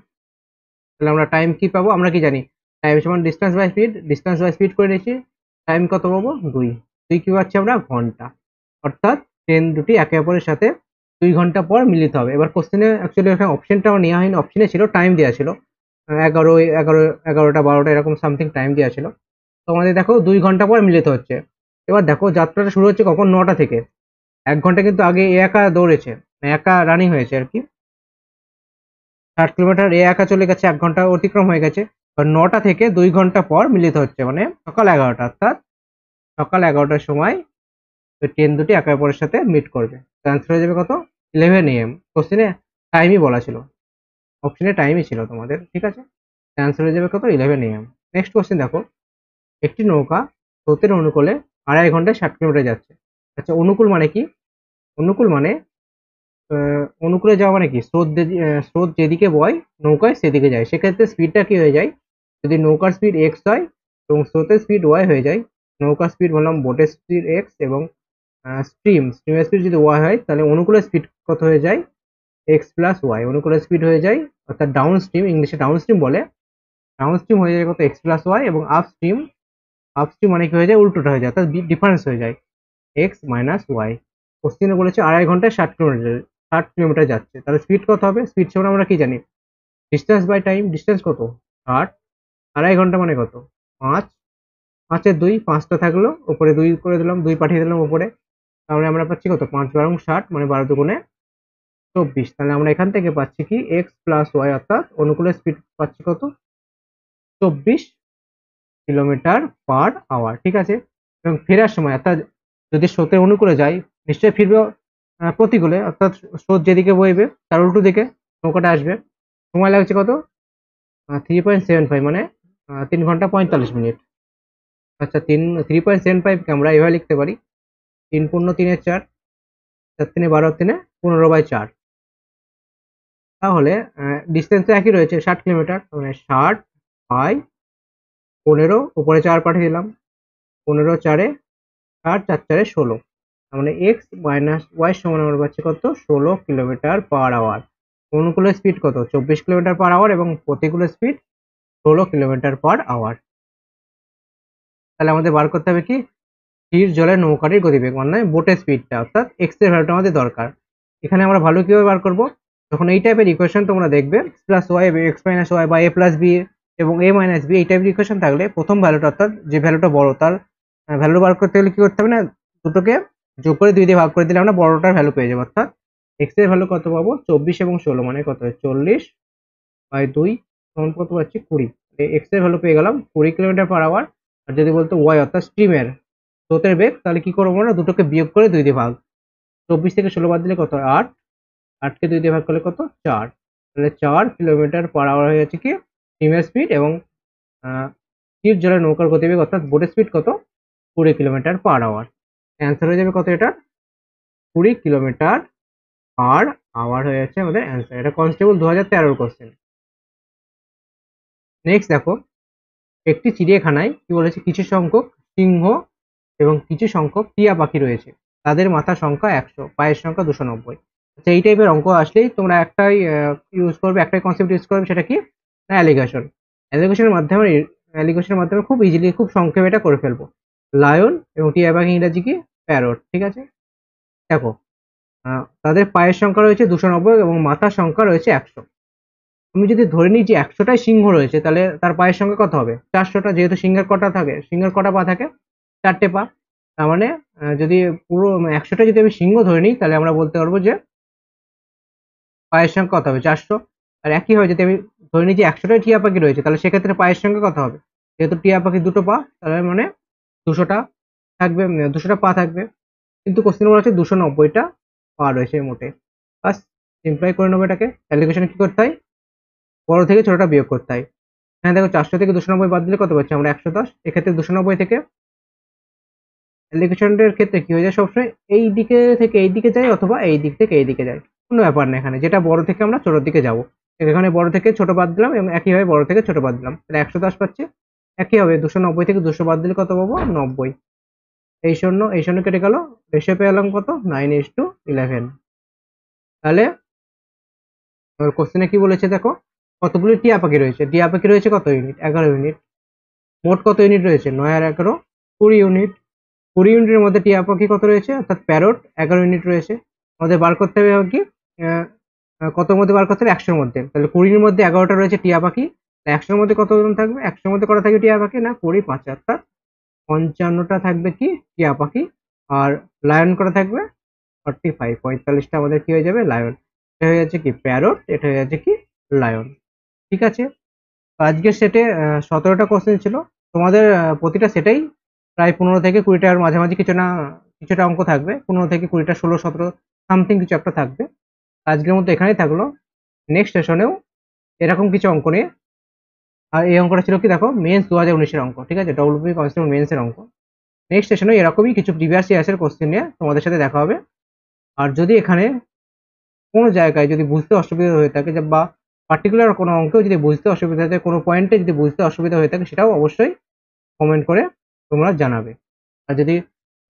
তাহলে আমরা টাইম কি পাবো, আমরা কি জানি, টাইম সমান distance by speed, distance by speed করে নিয়েছি, টাইম কত পাবো, 2। কি পাচ্ছি আমরা, ঘন্টা। অর্থাৎ ট্রেন দুটি একে অপরের সাথে 2 ঘন্টা পর মিলিত হবে। এবার কোশ্চেনে অ্যাকচুয়ালি এখানে অপশনটাও নেওয়া হয়নি, অপশনে ছিল টাইম দেওয়া ছিল 11, 11টা 12টা এরকম সামথিং টাইম দেওয়া ছিল। তো আমাদের দেখো 2 ঘন্টা পর মিলিত হচ্ছে। এবার দেখো যাত্রাটা শুরু হচ্ছে কখন, 9টা থেকে। 1 ঘন্টা কিন্তু আগে এ একা দৌড়েছে, মানে একা রানিং হয়েছে আর কি, 60 কিলোমিটার এ একা চলে গেছে, 1 ঘন্টা অতিক্রম হয়ে গেছে। এবার 9টা থেকে 2 ঘন্টা পর মিলিত হচ্ছে, মানে সকাল 11টা, অর্থাৎ সকাল 11টার সময় ট্রেন দুটি একে অপরের সাথে মিট করবে। অ্যান্সার হয়ে যাবে কত, 11 AM। কোশ্চেনে টাইমই বলা ছিল, অপশনে টাইমই ছিল তোমাদের, ঠিক আছে। অ্যান্সার হয়ে যাবে কত, 11 AM। নেক্সট কোশ্চেন দেখো, একটি নৌকা স্রোতের অনুকূলে 2.5 ঘন্টায় 60 কিলোমিটার যাচ্ছে। আচ্ছা, অনুকূল মানে কি, অনুকূল মানে অনুকূলে যাওয়া মানে কি, স্রোত যেদিকে বয় নৌকায় সেদিকে যায়, সেক্ষেত্রে স্পিডটা কি হয়ে যায়, যদি নৌকার স্পিড এক্স হয় এবং স্রোতের স্পিড ওয়াই হয়ে যায়, নৌকার স্পিড বললাম, বোটের স্পিড এক্স, এবং স্ট্রিমের স্পিড যদি ওয়াই হয়, তাহলে অনুকূলের স্পিড কত হয়ে যায়, এক্স প্লাস ওয়াই। অনুকূলের স্পিড হয়ে যায়, অর্থাৎ ডাউন স্ট্রিম, ইংলিশে ডাউন স্ট্রিম বলে, ডাউন স্ট্রিম হয়ে যায় কত, এক্স প্লাস ওয়াই, এবং আপ স্ট্রিম, আপ স্ট্রিম মানে কি হয়ে যায়, উল্টোটা হয়ে যায়, অর্থাৎ ডিফারেন্স হয়ে যায়, এক্স মাইনাস ওয়াই। কোশ্চেনে বলেছে 2.5 ঘন্টায় 60 কিলোমিটার, 60 কিলোমিটার যাচ্ছে, তাহলে স্পিড কত হবে, স্পিড সমান আমরা কি জানি, ডিস্টেন্স বাই টাইম, ডিস্টেন্স কত 60, 2.5 ঘন্টা মানে কত 5, 5-এর 2, 5টা থাকলো, উপরে 2 করে দিলাম, 2 পাঠিয়ে দিলাম উপরে, তাহলে আমরা পাচ্ছি কত, 5 × 2 = 60, মানে 12 × 2 = 24। তাহলে আমরা এখান থেকে পাচ্ছি কি, এক্স প্লাস ওয়াই, অর্থাৎ অনুকূলের স্পিড পাচ্ছি কত, 24 কিলোমিটার পার আওয়ার, ঠিক আছে। এবং ফেরার সময়, অর্থাৎ যদি স্রোতের অনুকূলে যাই, নিশ্চয়ই ফিরবে প্রতিকূলে, অর্থাৎ স্রোত যেদিকে বইবে তার উল্টো দিকে নৌকাটা আসবে। সময় লাগছে কত, 3.75, মানে 3 ঘন্টা 45 মিনিট। আচ্ছা, 3.75কে আমরা এভাবে লিখতে পারি, 3×3=4, 4×3=12, 3×15/4। তাহলে ডিস্টেন্স তো একই রয়েছে 60 কিলোমিটার, মানে 60/15, উপরে 4 পাঠিয়ে দিলাম, 15×4 = 4, 4×4 = 16। তার মানে এক্স মাইনাস ওয়াই সমান আমরা পাচ্ছি কত, 16 কিলোমিটার পার আওয়ার। অনুকূলের স্পিড কত, 24 কিলোমিটার পার আওয়ার, এবং প্রতিকূলের স্পিড 16 কিলোমিটার পার আওয়ার। তাহলে আমাদের বার করতে হবে কি, স্থির জলের নৌকাটির গতিবেগ, মানে বোটের স্পিডটা, অর্থাৎ এক্স এর ভ্যালুটা আমাদের দরকার। এখানে আমরা ভ্যালু কিভাবে বার করব, যখন এই টাইপের ইকুয়েশন তোমরা দেখবে, x plus y, x minus y, বা এ প্লাস বি এবং এ মাইনাস বি, এই টাইপের ইকুয়েশন থাকলে প্রথম ভ্যালুটা, অর্থাৎ যে ভ্যালুটা বড়, তার ভ্যালু বার করতে গেলে কি করতে হবে না, দুটোকে যোগ করে 2 দিয়ে ভাগ করে দিলে আমরা বড়টার ভ্যালু পেয়ে যাবো। অর্থাৎ এক্স এর ভ্যালু কত পাবো, 24 এবং 16, মানে কত, 40/2 সমান কত পাচ্ছি, 20। এক্স এর ভ্যালু পেয়ে গেলাম 20 কিলোমিটার পার আওয়ার। আর যদি বলতো ওয়াই, অর্থাৎ স্ট্রিমের স্রোতের বেগ, তাহলে কি করবো না, দুটোকে বিয়োগ করে 2 দিয়ে ভাগ, 24 থেকে 16 বাদ দিলে কত, 8, 8কে 2 দিয়ে ভাগ করলে কত, 4। তাহলে 4 কিলোমিটার পার আওয়ার হয়ে যাচ্ছে কি স্ট্রিমের স্পিড, এবং স্থির জলে নৌকার গতিবেগ অর্থাৎ বোটের স্পিড কত? 20 কিলোমিটার পার আওয়ার। অ্যান্সার হয়ে যাবে কত এটা? 20 কিলোমিটার পার আওয়ার হয়ে যাচ্ছে আমাদের অ্যান্সার। এটা কনস্টেবল 2013 কোশ্চেন। নেক্সট দেখো, একটি চিড়িয়াখানায় কি বলেছে, কিছু সংখ্যক সিংহ এবং কিছু সংখ্যক টিয়া পাখি রয়েছে, তাদের মাথার সংখ্যা 100, পায়ের সংখ্যা 290। আচ্ছা, এই টাইপের অঙ্ক আসলেই তোমরা একটাই ইউজ করবে, একটাই কনসেপ্ট ইউজ করবে, সেটা কি না অ্যালিগেশন। অ্যালিগেশনের মাধ্যমে খুব ইজিলি, খুব সংক্ষেপে এটা করে ফেলবো। লায়ন এবং টিয়া পাখি ইংরাজি কি? প্যারট। ঠিক আছে, দেখো তাদের পায়ের সংখ্যা রয়েছে 290 এবং মাথার সংখ্যা রয়েছে 100। আমি যদি ধরে নিই যে 100টাই সিংহ রয়েছে, তাহলে তার পায়ের সংখ্যা কত হবে? 400টা, যেহেতু সিংহের কটা থাকে, সিংহের কটা পা থাকে? 4টে পা। তার মানে যদি পুরো 100টা যদি আমি সিংহ ধরে নিই, তাহলে আমরা বলতে পারবো যে পায়ের সংখ্যা কত হবে? 400। আর একইভাবে যদি আমি ধরে নিই যে 100টাই টিয়া পাখি রয়েছে, তাহলে সেক্ষেত্রে পায়ের সংখ্যা কত হবে? যেহেতু টিয়া পাখি 2টো পা, তাহলে মানে 200টা থাকবে, 200টা পা থাকবে। কিন্তু কোশ্চেন বলা হচ্ছে 290টা পা রয়েছে মোটে। বাস সিম্পলাই করে নেবো এটাকে। অ্যালিগেশনে কি করতে হয়? বড় থেকে ছোটটা বিয়োগ করতে হয়। হ্যাঁ দেখো, 400 থেকে 290 বাদ দিলে কত পাচ্ছি আমরা? 110। এক্ষেত্রে 290 থেকে অ্যালিগেশনের ক্ষেত্রে কি হয়ে যায়, সবসময় এই দিকে থেকে এই দিকে যায় অথবা এই দিক থেকে এই দিকে যায়, কোনো ব্যাপার না এখানে, যেটা বড় থেকে আমরা ছোটোর দিকে যাবো। এখানে বড় থেকে ছোট বাদ দিলাম এবং একইভাবে বড় থেকে ছোট বাদ দিলাম, তাহলে 110 পাচ্ছি। একইভাবে 290 থেকে 200 বাদ দিলে কত পাবো? 90। এই শূন্য কেটে গেল, রেশিও পেয়ে গেলাম কত? 9:11। তাহলে কোশ্চেনে কি বলেছে দেখো, কতগুলি টিয়া পাখি রয়েছে? টিয়া পাখি রয়েছে কত ইউনিট? 11 ইউনিট। মোট কত ইউনিট রয়েছে? 9 আর 11 20 ইউনিট। 20 ইউনিটের মধ্যে টিয়া পাখি কত রয়েছে? অর্থাৎ প্যারট 11 ইউনিট রয়েছে। আমাদের বার করতে হবে কি, কতর মধ্যে বার করতে হবে? 100-র মধ্যে। তাহলে 20-র মধ্যে 11টা রয়েছে টিয়া পাখি, 100-র মধ্যে কতজন থাকবে? 100-র মধ্যে কটা থাকবে টিয়া পাখি? না 20 5 অর্থাৎ 55টা থাকবে কি টিয়া পাখি। আর লায়ন কটা থাকবে? 45, 45টা আমাদের কি হয়ে যাবে? লায়ন। এটা হয়ে যাচ্ছে কি প্যারট, এটা হয়ে যাচ্ছে কি লায়ন। ঠিক আছে, আজকের সেটে 17টা কোশ্চেন ছিল। তোমাদের প্রতিটা সেটেই প্রায় 15 থেকে 20টার মাঝামাঝি কিছুটা অঙ্ক থাকবে। 15 থেকে 20টা, 16 17 সামথিং কিছু একটা থাকবে। আজকের মতো এখানেই থাকলো। নেক্সট সেশনেও এরকম কিছু অঙ্ক নিয়ে, আর এই অঙ্কটা ছিল কি দেখো, মেন্স 2019-এর অঙ্ক। ঠিক আছে, ডব্লিউপি কনস্টেবল মেন্সের অঙ্ক। নেক্সট সেশনে এরকমই কিছু প্রিভিয়াস ইয়ার্সের কোশ্চেন নিয়ে তোমাদের সাথে দেখা হবে। আর যদি এখানে কোনো জায়গায় যদি বুঝতে অসুবিধা হয়ে থাকে, বা পার্টিকুলার কোনো অঙ্কেও যদি বুঝতে অসুবিধা হয়, কোনো পয়েন্টে যদি বুঝতে অসুবিধা হয়ে থাকে, সেটাও অবশ্যই কমেন্ট করে তোমরা জানাবে। আর যদি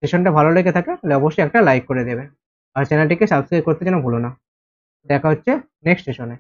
সেশনটা ভালো লেগে থাকে, তাহলে অবশ্যই একটা লাইক করে দেবে। আর চ্যানেলটিকে সাবস্ক্রাইব করতে যেন ভুলো না। দেখা হচ্ছে নেক্সট সেশনে।